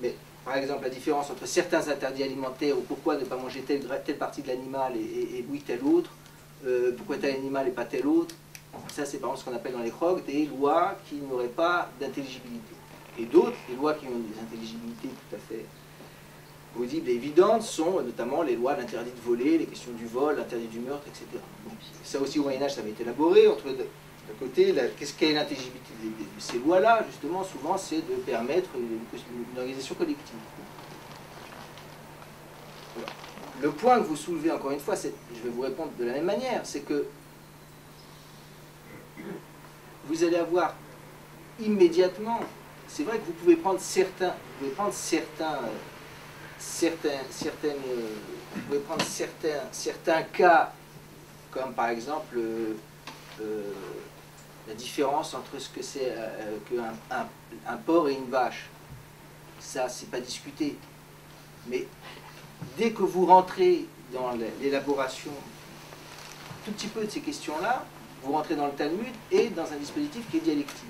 mais par exemple la différence entre certains interdits alimentaires, ou pourquoi ne pas manger telle partie de l'animal et oui telle autre, pourquoi tel animal et pas tel autre, ça c'est par exemple ce qu'on appelle dans les crocs des lois qui n'auraient pas d'intelligibilité. Et d'autres, les lois qui ont des intelligibilités tout à fait audibles et évidentes, sont notamment les lois d'interdit de voler, les questions du vol, l'interdit du meurtre, etc. Donc, ça aussi au Moyen-Âge ça avait été élaboré, entre d'un côté, quelle est l'intelligibilité de ces lois-là, justement, souvent c'est de permettre une organisation collective. Voilà. Le point que vous soulevez, encore une fois, je vais vous répondre de la même manière, c'est que vous allez avoir immédiatement, c'est vrai que vous pouvez prendre certains cas, comme par exemple la différence entre ce que c'est qu'un porc et une vache. Ça, c'est pas discuté. Mais dès que vous rentrez dans l'élaboration tout petit peu de ces questions-là, vous rentrez dans le Talmud et dans un dispositif qui est dialectique.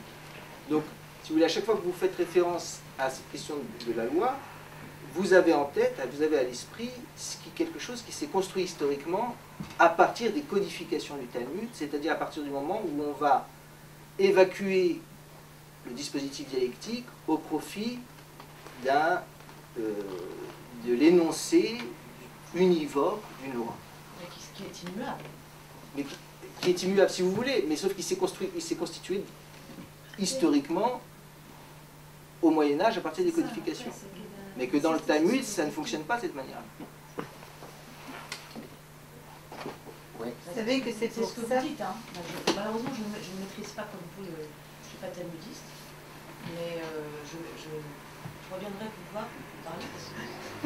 Donc, si vous voulez, à chaque fois que vous faites référence à cette question de la loi, vous avez en tête, vous avez à l'esprit quelque chose qui s'est construit historiquement à partir des codifications du Talmud, c'est-à-dire à partir du moment où on va évacuer le dispositif dialectique au profit de l'énoncé univoque d'une loi. Mais qui est immuable. Mais qui est immuable si vous voulez, mais sauf qu'il s'est constitué historiquement au Moyen-Âge à partir des codifications. Mais que dans le Talmud, ça ne fonctionne pas de cette manière. Ouais. Vous savez que c'est C'est pour ce que ça. vous dites. Hein. Malheureusement, je ne maîtrise pas comme vous, je ne suis pas talmudiste, mais je reviendrai vous voir pour parler parce que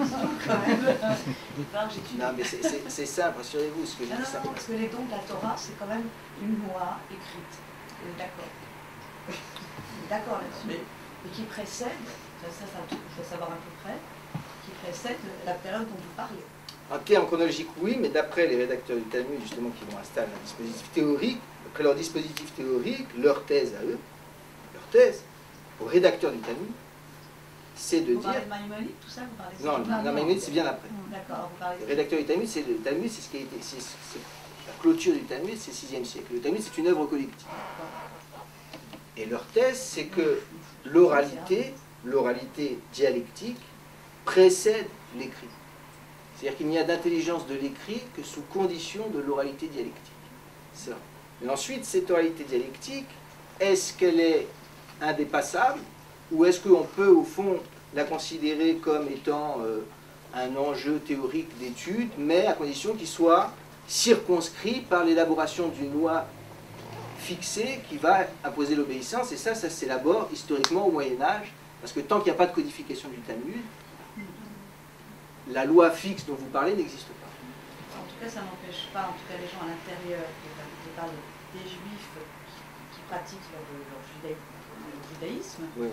sinon, quand même, j'étudie. Non, mais c'est simple, rassurez-vous, ce que je Non, dis non, ça. non, parce que les dons de la Torah, c'est quand même une loi écrite. On est d'accord. On est d'accord là-dessus. Et qui précède, ça il faut savoir à peu près, qui précède la période dont vous parlez. En termes chronologiques, oui, mais d'après les rédacteurs du Talmud, justement, qui vont installer un dispositif théorique, que leur dispositif théorique, leur thèse à eux, leur thèse, aux rédacteurs du Talmud, c'est de Vous dire... parlez de Maïmonide, tout ça, vous parlez de Non, ça? la Maïmonide, c'est bien après. D'accord, vous parlez Le de... rédacteur du Talmud, c'est le Talmud, c'est ce qui a été... c'est la clôture du Talmud, c'est le 6e siècle. Le Talmud, c'est une œuvre collective. Et leur thèse, c'est que l'oralité dialectique précède l'écrit. C'est-à-dire qu'il n'y a d'intelligence de l'écrit que sous condition de l'oralité dialectique. Ça. Mais ensuite, cette oralité dialectique, est-ce qu'elle est indépassable ou est-ce qu'on peut, au fond, la considérer comme étant un enjeu théorique d'étude, mais à condition qu'il soit circonscrit par l'élaboration d'une loi fixée qui va imposer l'obéissance, et ça s'élabore historiquement au Moyen-Âge, parce que tant qu'il n'y a pas de codification du Talmud, la loi fixe dont vous parlez n'existe pas. En tout cas, ça n'empêche pas, en tout cas les gens à l'intérieur, je parle des juifs qui pratiquent leur judaïsme, Oui.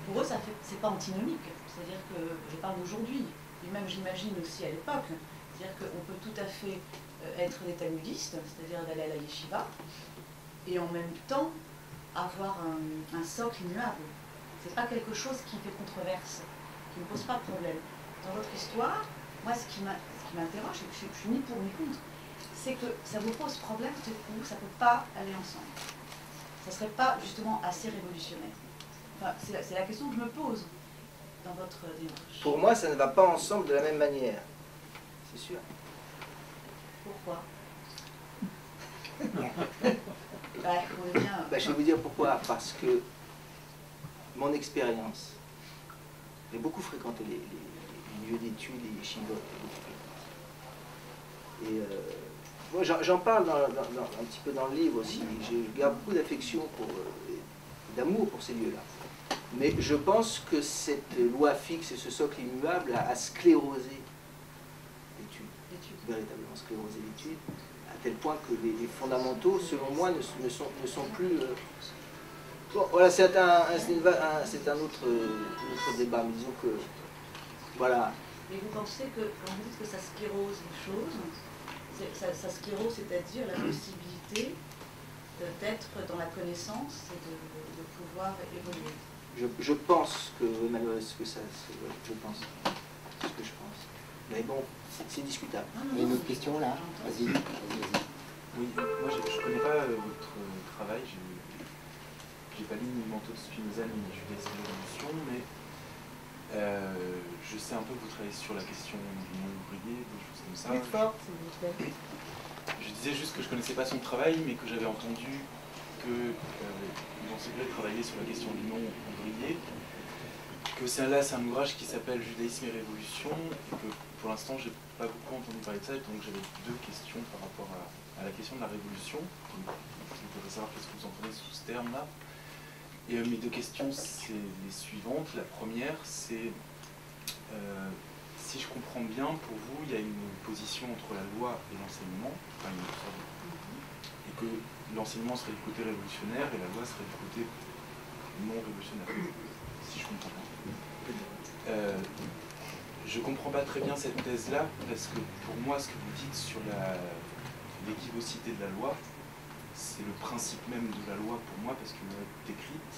Pour eux, c'est pas antinomique. C'est-à-dire que, je parle d'aujourd'hui, et même j'imagine aussi à l'époque, c'est-à-dire qu'on peut tout à fait être des talmudistes, c'est-à-dire d'aller à la yeshiva, et en même temps avoir un socle immuable. C'est pas quelque chose qui fait controverse, qui ne pose pas de problème. Dans votre histoire, moi ce qui m'interroge, et que je suis ni pour ni contre, c'est que ça vous pose problème ou ça ne peut pas aller ensemble. Ça ne serait pas justement assez révolutionnaire. Enfin, c'est la question que je me pose dans votre démarche. Pour moi, ça ne va pas ensemble de la même manière. C'est sûr. Pourquoi? On est bien... Je vais vous dire pourquoi. Parce que mon expérience, j'ai beaucoup fréquenté les lieux d'études, les yeshivot. Et moi, j'en parle un petit peu dans le livre aussi. Je garde beaucoup d'affection, d'amour pour ces lieux-là. Mais je pense que cette loi fixe et ce socle immuable a sclérosé l'étude, véritablement sclérosé l'étude, à tel point que les fondamentaux, selon moi, ne sont plus... Bon, voilà, c'est un autre débat, mais disons que... Voilà. Mais vous pensez que, quand vous dites que ça sclérose les choses, ça sclérose, c'est-à-dire la possibilité d'être dans la connaissance et de pouvoir évoluer. Je pense que, malheureusement, je pense. C'est ce que je pense. Mais bon, c'est discutable. Il y a une autre question là? Vas-y. Oui, moi je ne connais pas votre travail, j'ai pas lu ni Manteau de Spinoza ni Judaïsme et Révolution, mais je sais un peu que vous travaillez sur la question du non ouvrier, des choses comme ça. Plus fort, s'il vous plaît. Je disais juste que je ne connaissais pas son travail, mais que j'avais entendu que Jean Segret travaillait sur la question du non ouvrier, que c'est un ouvrage qui s'appelle Judaïsme et Révolution, et que pour l'instant j'ai pas beaucoup entendu parler de ça, et donc j'avais deux questions par rapport à la question de la révolution. Donc, je voudrais savoir qu'est-ce que vous entendez sous ce terme-là. Et mes deux questions, c'est les suivantes. La première, c'est si je comprends bien, pour vous, il y a une position entre la loi et l'enseignement, enfin, et que l'enseignement serait du côté révolutionnaire et la loi serait du côté non révolutionnaire, si je comprends bien. Je ne comprends pas très bien cette thèse-là, parce que pour moi, ce que vous dites sur l'équivocité de la loi, c'est le principe même de la loi pour moi, parce qu'une loi est écrite,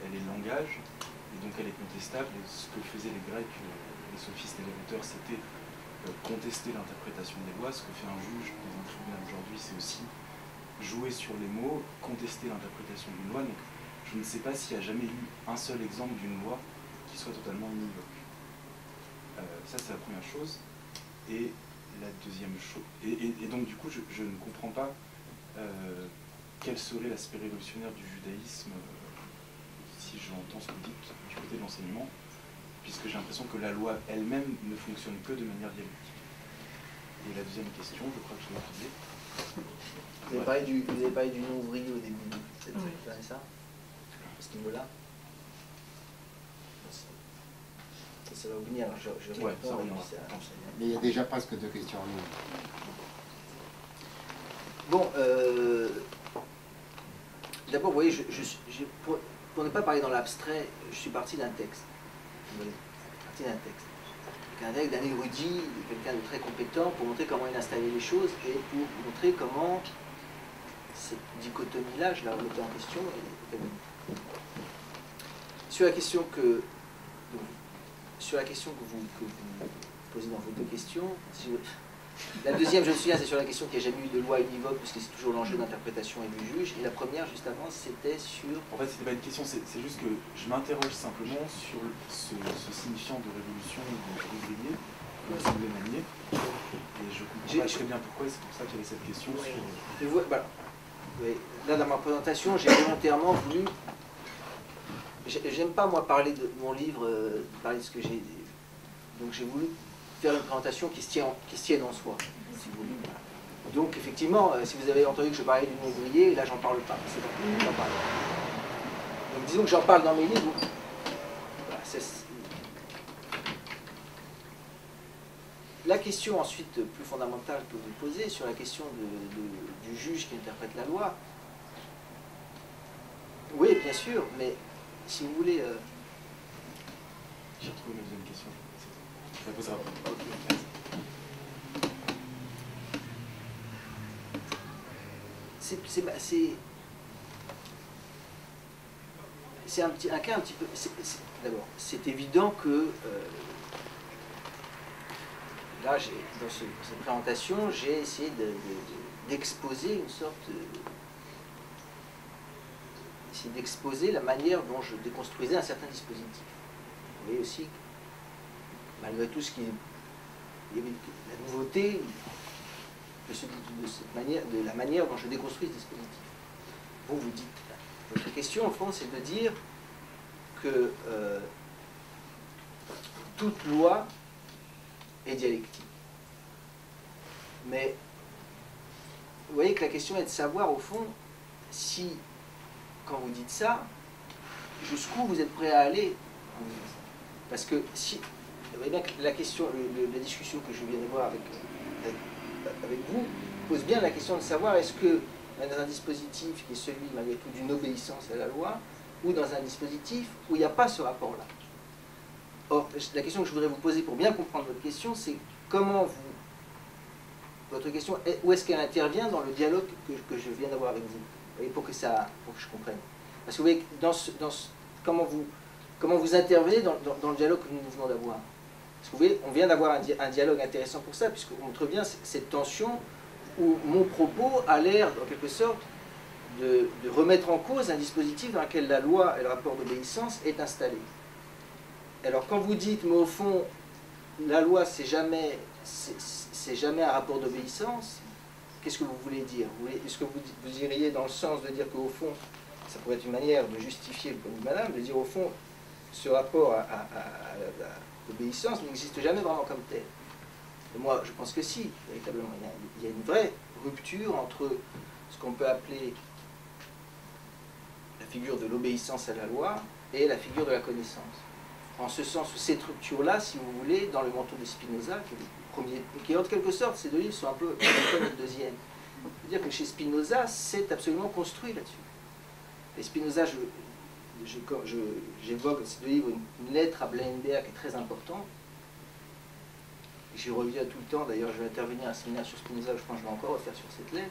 elle est langage, et donc elle est contestable. Et ce que faisaient les Grecs, les sophistes et les rhéteurs, c'était contester l'interprétation des lois. Ce que fait un juge dans un tribunal aujourd'hui, c'est aussi jouer sur les mots, contester l'interprétation d'une loi. Donc je ne sais pas s'il y a jamais eu un seul exemple d'une loi qui soit totalement univoque. Ça, c'est la première chose. Et la deuxième chose... Et donc, du coup, je ne comprends pas quel serait l'aspect révolutionnaire du judaïsme si j'entends ce que vous dites du côté de l'enseignement, puisque j'ai l'impression que la loi elle-même ne fonctionne que de manière dialectique. Et la deuxième question, je crois que je l'ai posée. Vous avez parlé du non-ouvrier au début, c'est ça? À ce niveau-là? Ça va venir, alors je ouais, réponds, Mais il y a déjà presque 2 questions en ligne. Bon, d'abord, vous voyez, pour ne pas parler dans l'abstrait, je suis parti d'un texte. Un texte d'un érudit, quelqu'un de très compétent, pour montrer comment il installait les choses et pour montrer comment cette dichotomie-là, je la remettais en question. Sur la question que vous posez dans vos 2 questions, la deuxième, je me souviens, c'est sur la question qu'il n'y a jamais eu de loi univoque, puisque c'est toujours l'enjeu d'interprétation et du juge. Et la première, juste avant, c'était sur... En fait, c'était pas une question, c'est juste que je m'interroge simplement sur ce signifiant de révolution ouvrier, que vous semblez manier. Et je comprends pas très bien pourquoi, et c'est pour ça qu'il y avait cette question sur... Voilà. Là, dans ma présentation, j'ai volontairement voulu... J'aime pas, moi, parler de mon livre, parler de ce que j'ai... Donc j'ai voulu faire une présentation qui se tienne en soi, si vous voulez. Donc effectivement, si vous avez entendu que je parlais du non-ouvrier, là j'en parle pas. C'est bon, j'en parle. Donc disons que j'en parle dans mes livres. Voilà, la question ensuite plus fondamentale que vous posez sur la question du juge qui interprète la loi. Oui, bien sûr, mais si vous voulez... J'ai retrouvé ma deuxième question. Je la poserai après. C'est un cas un petit peu... D'abord, c'est évident que... là, dans cette présentation, j'ai essayé d'exposer une sorte... d'exposer la manière dont je déconstruisais un certain dispositif. Vous voyez aussi, malgré tout ce qui... Il y avait la nouveauté de la manière dont je déconstruis ce dispositif. Vous dites... Votre question, au fond, c'est de dire que toute loi est dialectique. Mais vous voyez que la question est de savoir, au fond, si, quand vous dites ça, jusqu'où vous êtes prêt à aller. Parce que si... Vous voyez bien que la question, la discussion que je viens d'avoir avec vous, pose bien la question de savoir est-ce que dans un dispositif qui est celui, malgré tout, d'une obéissance à la loi, ou dans un dispositif où il n'y a pas ce rapport-là. Or, la question que je voudrais vous poser pour bien comprendre votre question, c'est comment vous... Votre question, où est-ce qu'elle intervient dans le dialogue que je viens d'avoir avec vous? Vous voyez, pour que je comprenne. Parce que vous voyez, comment vous intervenez dans le dialogue que nous venons d'avoir. Parce que vous voyez, on vient d'avoir un dialogue intéressant pour ça, puisqu'on montre bien cette tension où mon propos a l'air, en quelque sorte, de remettre en cause un dispositif dans lequel la loi et le rapport d'obéissance est installé. Alors quand vous dites, mais au fond, la loi c'est jamais un rapport d'obéissance, qu'est-ce que vous voulez dire? Est-ce que vous iriez dans le sens de dire qu'au fond, ça pourrait être une manière de justifier le point de madame, de dire au fond, ce rapport à l'obéissance n'existe jamais vraiment comme tel? Et moi, je pense que si, véritablement. Il y a une vraie rupture entre ce qu'on peut appeler la figure de l'obéissance à la loi et la figure de la connaissance. En ce sens où cette rupture-là, si vous voulez, dans le manteau de Spinoza, qui est le premier, et qui en quelque sorte, ces 2 livres sont un peu comme le deuxième. C'est-à-dire que chez Spinoza, c'est absolument construit là-dessus. Et Spinoza, j'évoque dans ces 2 livres une lettre à Bleienberg qui est très importante. J'y reviens tout le temps, d'ailleurs je vais intervenir à un séminaire sur Spinoza, je pense que je vais encore refaire sur cette lettre.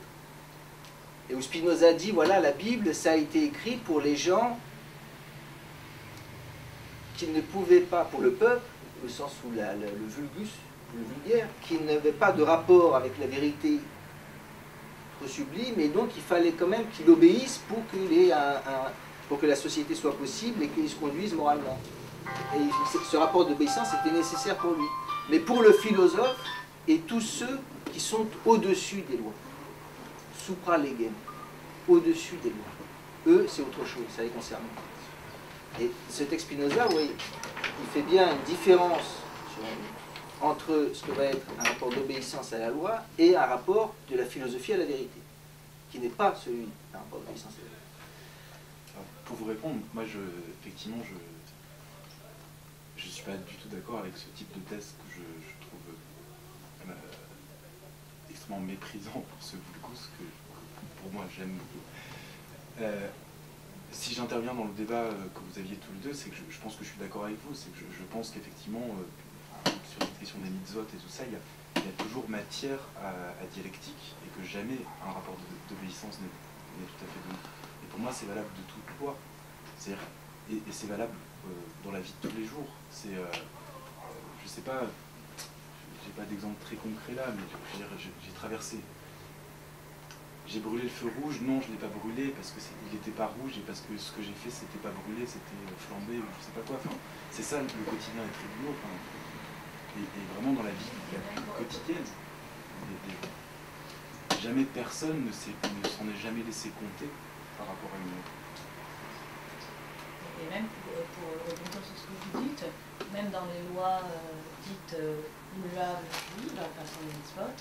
Et où Spinoza dit, voilà, la Bible, ça a été écrit pour les gens qui ne pouvaient pas, pour le peuple, au sens où le vulgus, le vulgaire, qui n'avait pas de rapport avec la vérité trop sublime, et donc il fallait quand même qu'il obéisse pour que la société soit possible et qu'il se conduise moralement. Et ce rapport d'obéissance était nécessaire pour lui. Mais pour le philosophe et tous ceux qui sont au-dessus des lois, supra legem, au-dessus des lois, eux c'est autre chose, ça les concerne. Et ce texte Spinoza, oui, il fait bien une différence entre ce que va être un rapport d'obéissance à la loi et un rapport de la philosophie à la vérité, qui n'est pas celui d'un rapport d'obéissance à la vérité. Alors, pour vous répondre, moi, effectivement, je ne suis pas du tout d'accord avec ce type de thèse que je trouve extrêmement méprisant pour ce Vulgus, que pour moi j'aime beaucoup. Si j'interviens dans le débat que vous aviez tous les deux, c'est que je pense que je suis d'accord avec vous, c'est que je pense qu'effectivement, sur la question des mitzvot et tout ça, il y a toujours matière à dialectique, et que jamais un rapport d'obéissance n'est tout à fait donné. Et pour moi, c'est valable de toute loi. Et c'est valable dans la vie de tous les jours. Je sais pas, j'ai pas d'exemple très concret là, mais j'ai traversé. J'ai brûlé le feu rouge, non, je ne l'ai pas brûlé parce qu'il n'était pas rouge et parce que ce que j'ai fait, c'était pas brûlé, c'était flambé, ou je sais pas quoi. Enfin, c'est ça, le quotidien est très lourd. Enfin, et vraiment dans la vie quotidienne, jamais personne ne s'en est jamais laissé compter par rapport à une autre. Et même pour rebondir sur ce que vous dites, même dans les lois dites immuables juives, enfin sur les mitzvot,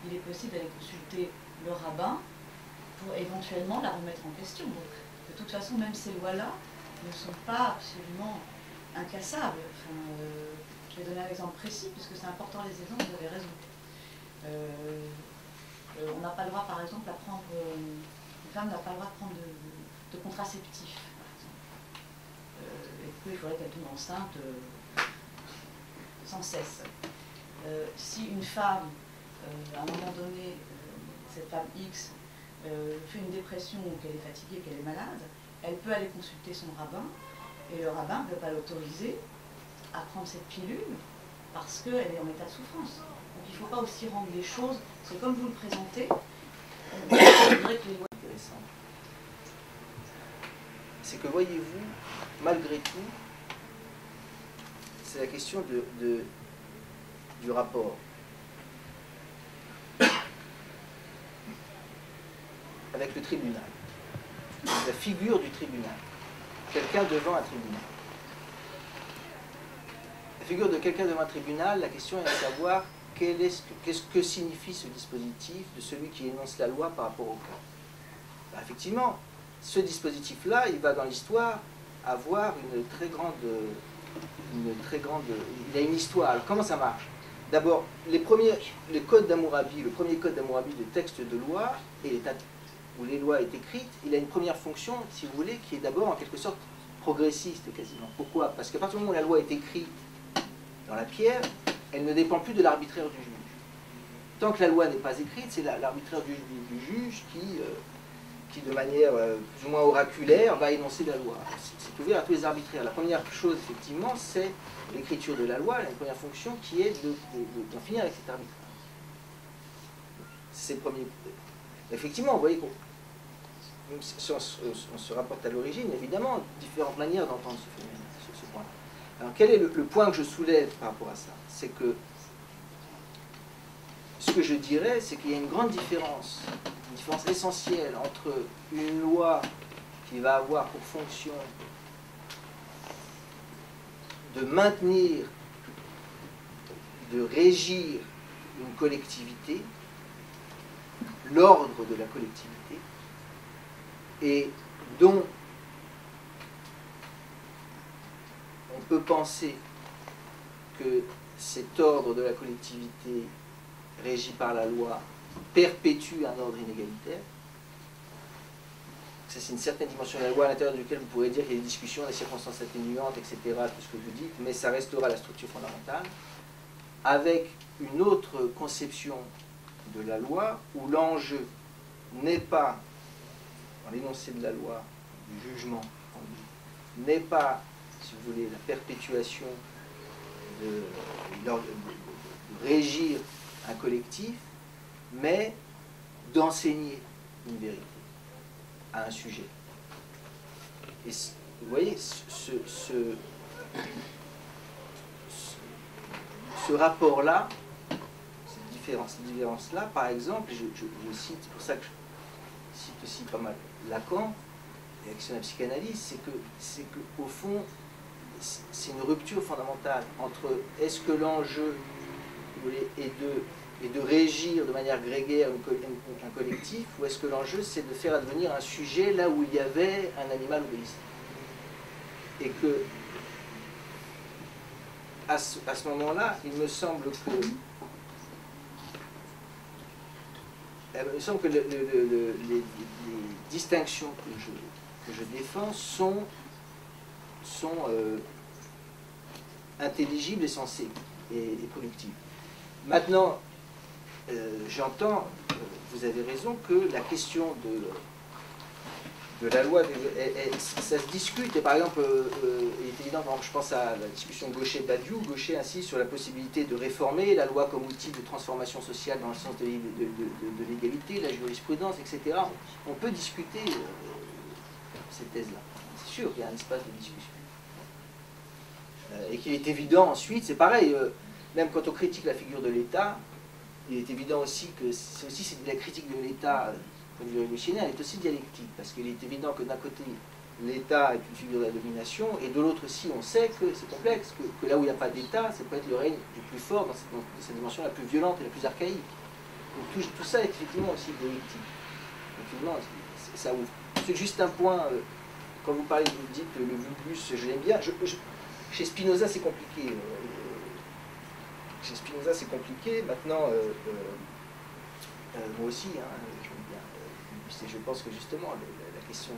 il est possible d'aller consulter le rabbin pour éventuellement la remettre en question. Donc, de toute façon, même ces lois-là ne sont pas absolument incassables. Enfin, je vais donner un exemple précis, puisque c'est important les exemples, vous avez raison. On n'a pas le droit, par exemple, à prendre... une femme n'a pas le droit de prendre de contraceptif, par exemple. Et du coup, il faudrait qu'elle tombe enceinte sans cesse. Si une femme, à un moment donné, cette femme X, fait une dépression ou qu'elle est fatiguée, qu'elle est malade, elle peut aller consulter son rabbin, et le rabbin ne peut pas l'autoriser à prendre cette pilule parce qu'elle est en état de souffrance. Donc il ne faut pas aussi rendre les choses, parce que comme vous le présentez, on dirait que les lois... Intéressant. C'est que voyez-vous, malgré tout, c'est la question du rapport avec le tribunal, la figure du tribunal, quelqu'un devant un tribunal. La figure de quelqu'un devant un tribunal, la question est de savoir qu'est-ce que signifie ce dispositif de celui qui énonce la loi par rapport au cas. Ben, effectivement, ce dispositif-là, il va dans l'histoire avoir une très grande... Il a une histoire. Alors, comment ça marche? D'abord, les codes d'Hammurabi, le premier code d'Hammurabi de texte de loi, où les lois est écrites, il a une première fonction, si vous voulez, qui est d'abord en quelque sorte progressiste quasiment. Pourquoi? Parce qu'à partir du moment où la loi est écrite dans la pierre, elle ne dépend plus de l'arbitraire du juge. Tant que la loi n'est pas écrite, c'est l'arbitraire du juge qui, de manière plus ou moins oraculaire, va énoncer la loi. C'est ouvert à tous les arbitraires. La première chose, effectivement, c'est l'écriture de la loi, la première fonction qui est d'en finir avec cet arbitraire. C'est le premier. Effectivement, vous voyez si on se rapporte à l'origine, évidemment, différentes manières d'entendre ce phénomène, ce point-là. Alors, quel est le point que je soulève par rapport à ça? C'est que ce que je dirais, c'est qu'il y a une grande différence, une différence essentielle entre une loi qui va avoir pour fonction de maintenir, de régir une collectivité, l'ordre de la collectivité, et dont on peut penser que cet ordre de la collectivité régi par la loi perpétue un ordre inégalitaire. Ça, c'est une certaine dimension de la loi à l'intérieur duquel vous pourrez dire qu'il y a des discussions, des circonstances atténuantes, etc., tout ce que vous dites, mais ça restera la structure fondamentale, avec une autre conception de la loi où l'enjeu n'est pas, dans l'énoncé de la loi, du jugement, n'est pas, si vous voulez, la perpétuation de régir un collectif, mais d'enseigner une vérité à un sujet. Et vous voyez, ce rapport-là, cette différence-là, par exemple, je cite, c'est pour ça que je cite aussi pas mal Lacan, la question de la psychanalyse, c'est que au fond, c'est une rupture fondamentale entre est-ce que l'enjeu est de régir de manière grégaire un collectif, ou est-ce que l'enjeu c'est de faire advenir un sujet là où il y avait un animal obéissant. Et que à ce moment-là, il me semble que les distinctions que je défends sont intelligibles et sensées et productives. Maintenant, j'entends, vous avez raison, que la question de la loi, ça se discute. Et par exemple, il est évident, je pense à la discussion Gaucher-Badiou. Gaucher insiste sur la possibilité de réformer la loi comme outil de transformation sociale dans le sens de l'égalité, la jurisprudence, etc. On peut discuter ces thèses-là. C'est sûr qu'il y a un espace de discussion. Et qu'il est évident ensuite, c'est pareil, même quand on critique la figure de l'État, il est évident aussi que c'est la critique de l'État, point de vue révolutionnaire, est aussi dialectique, parce qu'il est évident que d'un côté, l'État est une figure de la domination, et de l'autre aussi, on sait que c'est complexe, que là où il n'y a pas d'État, ça peut être le règne du plus fort dans cette dimension la plus violente et la plus archaïque. Donc tout ça est effectivement aussi dialectique. Effectivement, ça ouvre. C'est juste un point, quand vous parlez, vous dites le vulgus, je l'aime bien. Chez Spinoza, c'est compliqué. Chez Spinoza, c'est compliqué. Maintenant, moi aussi, j'aime bien. Je pense que justement, la question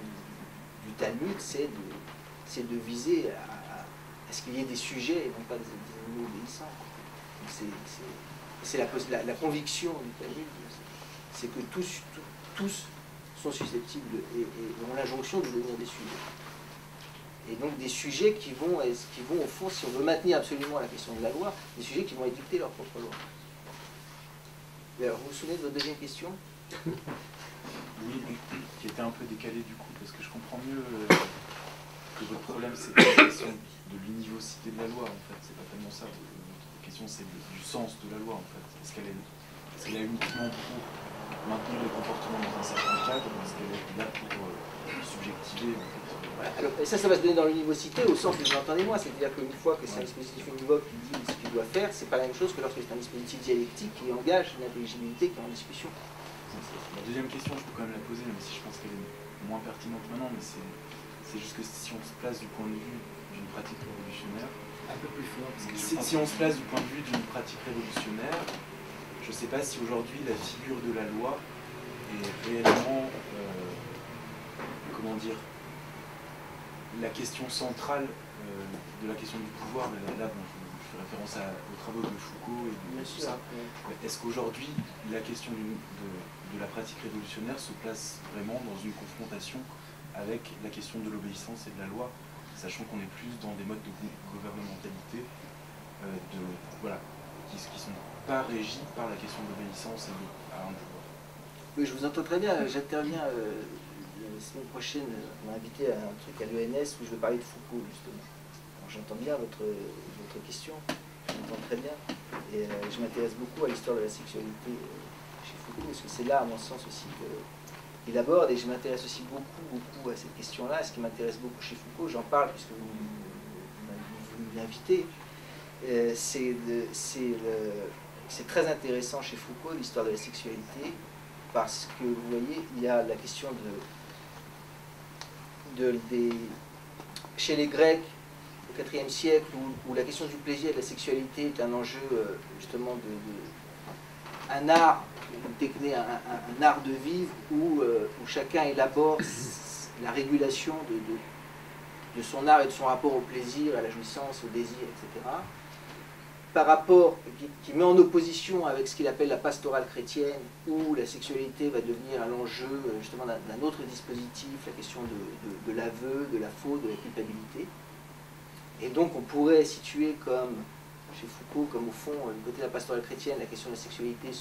du Talmud, c'est de viser à ce qu'il y ait des sujets et non pas des animaux obéissants. C'est la conviction du Talmud, c'est que tous sont susceptibles et ont l'injonction de devenir des sujets. Et donc des sujets qui vont au fond, si on veut maintenir absolument la question de la loi, des sujets qui vont édicter leur propre loi. Et alors, vous vous souvenez de votre deuxième question? Oui, qui était un peu décalée du coup, parce que je comprends mieux que votre problème c'est la question de l'univocité de la loi en fait, c'est pas tellement ça. Votre question c'est du sens de la loi en fait. Est-ce qu'elle est là uniquement pour maintenir les comportements dans un certain cadre, ou est-ce qu'elle est là pour subjectiver en fait? Alors, et ça va se donner dans l'univocité au sens que vous entendez moi, c'est-à-dire qu'une fois que c'est un dispositif univoque qui dit ce qu'il doit faire, c'est pas la même chose que lorsque c'est un dispositif dialectique qui engage une intelligibilité qui est en discussion. La deuxième question, je peux quand même la poser, même si je pense qu'elle est moins pertinente maintenant, mais c'est juste que si on se place du point de vue d'une pratique révolutionnaire, un peu plus fort. Si on se place du point de vue d'une pratique révolutionnaire, je ne sais pas si aujourd'hui la figure de la loi est réellement, comment dire, la question centrale de la question du pouvoir. Là bon, je fais référence aux travaux de Foucault et de tout ça. Est-ce qu'aujourd'hui la question de la pratique révolutionnaire se place vraiment dans une confrontation avec la question de l'obéissance et de la loi, sachant qu'on est plus dans des modes de gouvernementalité qui ne sont pas régis par la question de l'obéissance à un pouvoir? Oui, je vous entends très bien. J'interviens la semaine prochaine. On m'a invité à un truc à l'ENS où je vais parler de Foucault, justement. J'entends bien votre question, je l'entends très bien. Et je m'intéresse beaucoup à l'histoire de la sexualité chez Foucault, parce que c'est là, à mon sens, aussi qu'il aborde. Et je m'intéresse aussi beaucoup à cette question-là. Ce qui m'intéresse beaucoup chez Foucault, j'en parle puisque vous m'invitez, c'est très intéressant chez Foucault, l'histoire de la sexualité, parce que, vous voyez, il y a la question chez les Grecs, au IVe siècle, où la question du plaisir et de la sexualité est un enjeu, justement, un art, un art de vivre, où chacun élabore la régulation de son art et de son rapport au plaisir, à la jouissance, au désir, etc. Par rapport, qui met en opposition avec ce qu'il appelle la pastorale chrétienne, où la sexualité va devenir un enjeu justement d'un autre dispositif, la question de l'aveu, de la faute, de la culpabilité. Et donc on pourrait situer comme, chez Foucault, comme au fond, du côté de la pastorale chrétienne, la question de la sexualité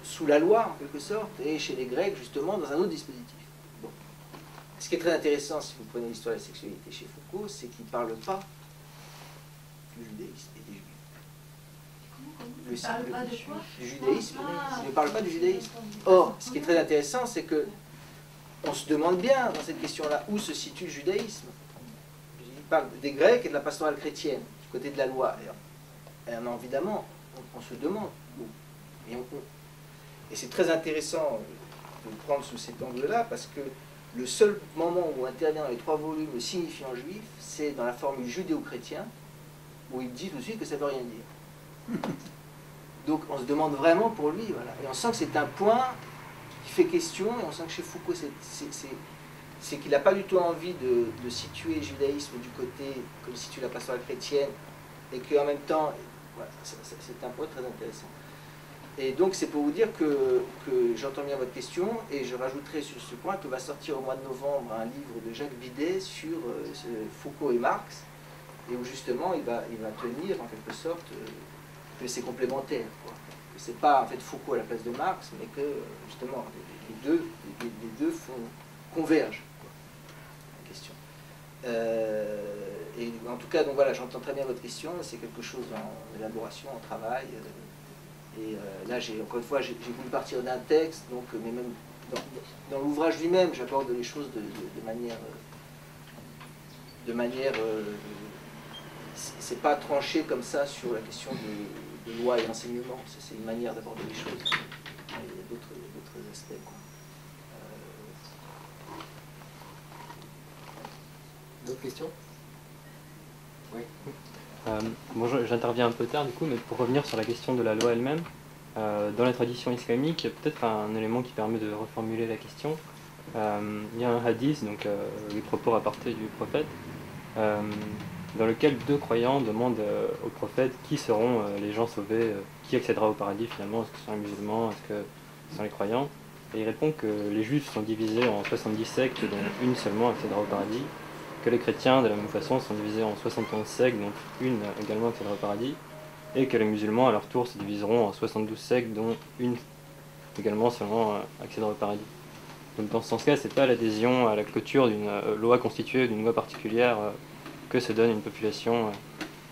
sous la loi, en quelque sorte, et chez les Grecs, justement, dans un autre dispositif. Bon. Ce qui est très intéressant, si vous prenez l'histoire de la sexualité chez Foucault, c'est qu'il ne parle pas du judaïsme et des juifs. Du judaïsme, il ne parle pas du judaïsme. Or, ce qui est très intéressant, c'est que on se demande bien dans cette question-là où se situe le judaïsme. Il parle des Grecs et de la pastorale chrétienne, du côté de la loi. Et évidemment, on se demande où. Et c'est très intéressant de le prendre sous cet angle-là, parce que le seul moment où intervient dans les 3 volumes le signifiant juif, c'est dans la formule judéo-chrétien, où il dit tout de suite que ça ne veut rien dire. Donc on se demande vraiment pour lui, voilà. Et on sent que c'est un point qui fait question, et on sent que chez Foucault, c'est qu'il n'a pas du tout envie de situer le judaïsme du côté, comme situe la pastorale chrétienne, et qu'en même temps, voilà, c'est un point très intéressant. Et donc c'est pour vous dire que j'entends bien votre question, et je rajouterai sur ce point que va sortir au mois de novembre un livre de Jacques Bidet sur Foucault et Marx, et où justement il va tenir en quelque sorte que c'est complémentaire, quoi. Que c'est pas en fait Foucault à la place de Marx, mais que justement les deux convergent, quoi, la question. Et en tout cas, donc voilà, j'entends très bien votre question, c'est quelque chose en élaboration, en travail. Et là, encore une fois, j'ai voulu partir d'un texte, donc, mais même dans l'ouvrage lui-même, j'aborde les choses de manière c'est pas tranché comme ça sur la question de loi et d'enseignement, c'est une manière d'aborder les choses. Il y a d'autres aspects, quoi. D'autres questions? Oui. Bon, j'interviens un peu tard du coup, mais pour revenir sur la question de la loi elle-même, dans la tradition islamique, il y a peut-être un élément qui permet de reformuler la question. Il y a un hadith, donc les propos rapportés du prophète, dans lequel 2 croyants demandent au prophète qui seront les gens sauvés, qui accédera au paradis finalement, est-ce que ce sont les musulmans, est-ce que ce sont les croyants, et il répond que les juifs sont divisés en 70 sectes, dont une seulement accédera au paradis, que les chrétiens de la même façon sont divisés en 71 sectes, dont une également accédera au paradis, et que les musulmans à leur tour se diviseront en 72 sectes, dont une également seulement accédera au paradis. Donc dans ce sens-là, c'est pas l'adhésion à la clôture d'une loi constituée, d'une loi particulière que se donne une population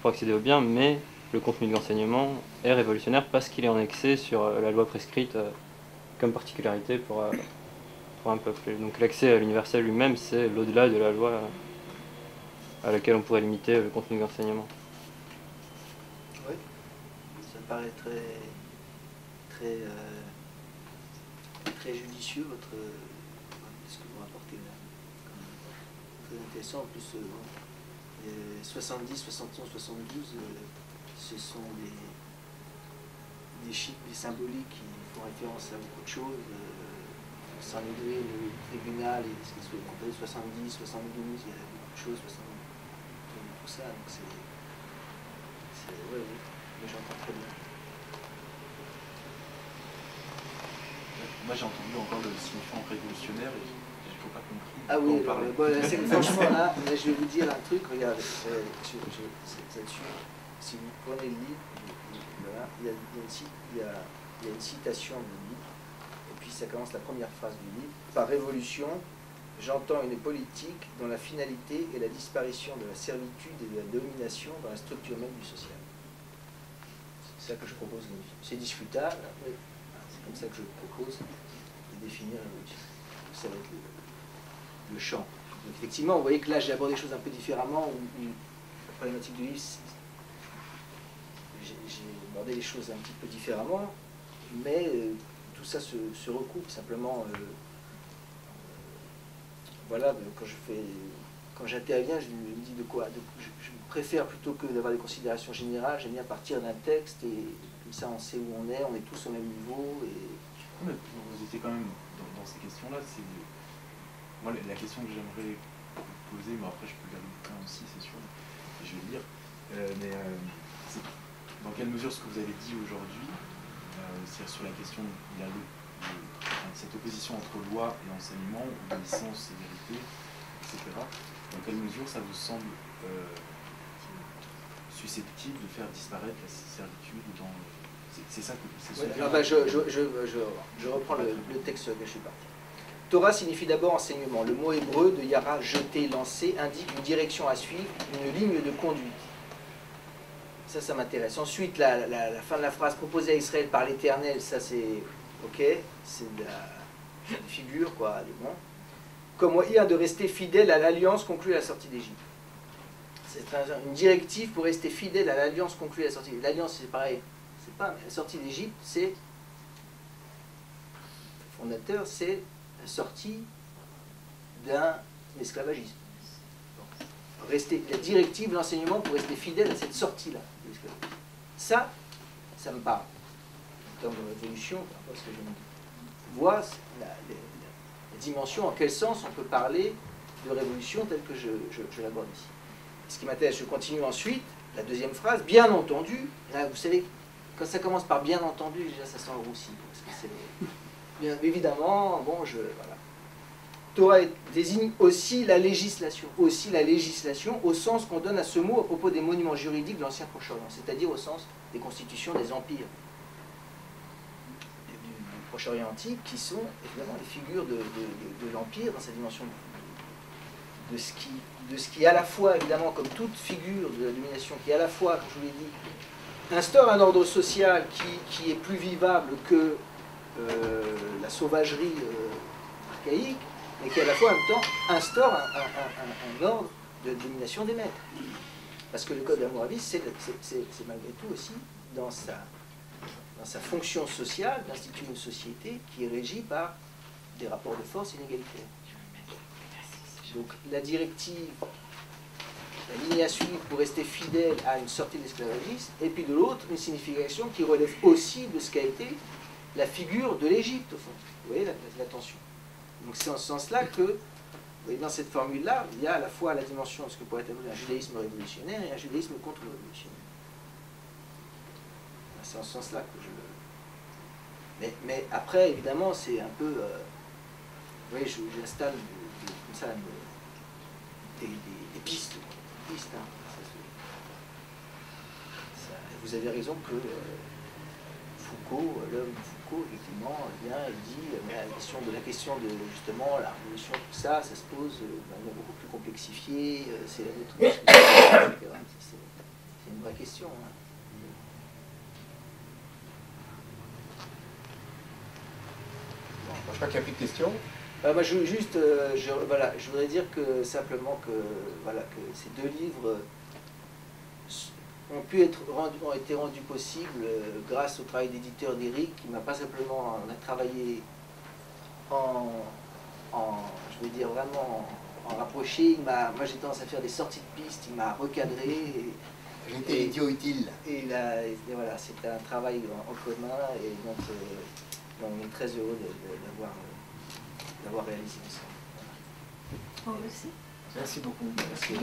pour accéder au bien, mais le contenu de l'enseignement est révolutionnaire parce qu'il est en excès sur la loi prescrite comme particularité pour un peuple. Donc l'accès à l'universel lui-même, c'est l'au-delà de la loi à laquelle on pourrait limiter le contenu de l'enseignement. Oui, ça me paraît très judicieux ce que vous rapportez là. Très intéressant. En plus, 70, 71, 72, ce sont des chiffres, des symboliques qui font référence à beaucoup de choses. Sans lever le tribunal, et ce qui se fait 70, 72, il y a beaucoup de choses, 70, tout ça, donc oui, mais j'entends très bien. Moi j'ai entendu encore le signifiant révolutionnaire et je n'ai pas compris. Ah oui, franchement là, je vais vous dire un truc, regardez, si vous prenez le livre, voilà, il y a une citation du livre, et puis ça commence la première phrase du livre. Par révolution, j'entends une politique dont la finalité est la disparition de la servitude et de la domination dans la structure même du social. C'est ça que je propose. C'est discutable, mais c'est comme ça que je propose de définir la révolution. Ça va être le champ. Donc effectivement, vous voyez que là j'ai abordé les choses un peu différemment, où la problématique du livre, j'ai abordé les choses un petit peu différemment, mais tout ça se recoupe simplement. Voilà, quand j'interviens, je me dis de quoi. Je préfère plutôt que d'avoir des considérations générales, j'aime bien partir d'un texte et comme ça on sait où on est tous au même niveau. Mais vous étiez quand même dans ces questions-là. Moi, la question que j'aimerais vous poser, mais après je peux lire le bouquin aussi, c'est sûr, et je vais le lire, c'est dans quelle mesure ce que vous avez dit aujourd'hui, c'est-à-dire sur la question de cette opposition entre loi et enseignement, obéissance et vérité, etc., dans quelle mesure ça vous semble susceptible de faire disparaître la servitude dans... C'est ça que... Je reprends le texte sur lequel je suis parti. Torah signifie d'abord enseignement. Le mot hébreu de yara, jeter, lancer, indique une direction à suivre, une ligne de conduite. Ça m'intéresse. Ensuite, la fin de la phrase proposée à Israël par l'Éternel, ça c'est ok, c'est de la figure, quoi, bon. comme moyen de rester fidèle à l'alliance conclue à la sortie d'Égypte. C'est une directive pour rester fidèle à l'alliance conclue à la sortie d'Égypte. L'alliance, c'est pareil. C'est pas la sortie d'Égypte, c'est fondateur, c'est la sortie d'un esclavagisme. Rester, la directive, l'enseignement pour rester fidèle à cette sortie-là de l'esclavagisme. Ça me parle. En termes de révolution, parce que je vois la dimension, en quel sens on peut parler de révolution telle que je l'aborde ici. Ce qui m'intéresse, je continue ensuite, la deuxième phrase, bien entendu, là, vous savez, quand ça commence par bien entendu, déjà ça sent le roussi, parce que c'est, bien évidemment, bon, voilà. Torah désigne aussi la législation au sens qu'on donne à ce mot à propos des monuments juridiques de l'ancien Proche-Orient, c'est-à-dire au sens des constitutions des empires du Proche-Orient antique, qui sont évidemment les figures de l'empire dans sa dimension de ce qui à la fois, évidemment, comme toute figure de la domination, qui à la fois, comme je vous l'ai dit, instaure un ordre social qui est plus vivable que la sauvagerie archaïque, mais qui à la fois en même temps instaure un ordre de domination des maîtres. Parce que le code d'Hammurabi, c'est malgré tout aussi, dans sa fonction sociale, d'instituer une société qui est régie par des rapports de force inégalitaires. Donc la directive, la ligne à suivre pour rester fidèle à une sortie de l'esclavagisme, et puis de l'autre, une signification qui relève aussi de ce qu'a été la figure de l'Égypte, au fond. Vous voyez la tension. Donc c'est en ce sens-là que, vous voyez, dans cette formule-là, il y a à la fois la dimension de ce que pourrait être un judaïsme révolutionnaire et un judaïsme contre-révolutionnaire. C'est en ce sens-là que je le... Mais après, évidemment, c'est un peu... vous voyez, j'installe comme ça des pistes. Des pistes, hein. Vous avez raison que Foucault, l'homme Foucault, effectivement, vient et dit mais la question de justement la révolution, tout ça, ça se pose de manière beaucoup plus complexifiée, c'est la notre discussion, etc. C'est une vraie question. Hein. Je crois qu'il n'y a plus de questions. Moi, voilà, je voudrais dire que simplement que ces deux livres ont été rendus possibles grâce au travail d'éditeur d'Éric, qui m'a pas simplement travaillé je veux dire vraiment en rapproché. Moi j'ai tendance à faire des sorties de piste, il m'a recadré. J'étais idiot utile. Et voilà, c'était un travail en commun, et donc on est très heureux d'avoir réalisé ça. Moi aussi. Merci beaucoup. Merci.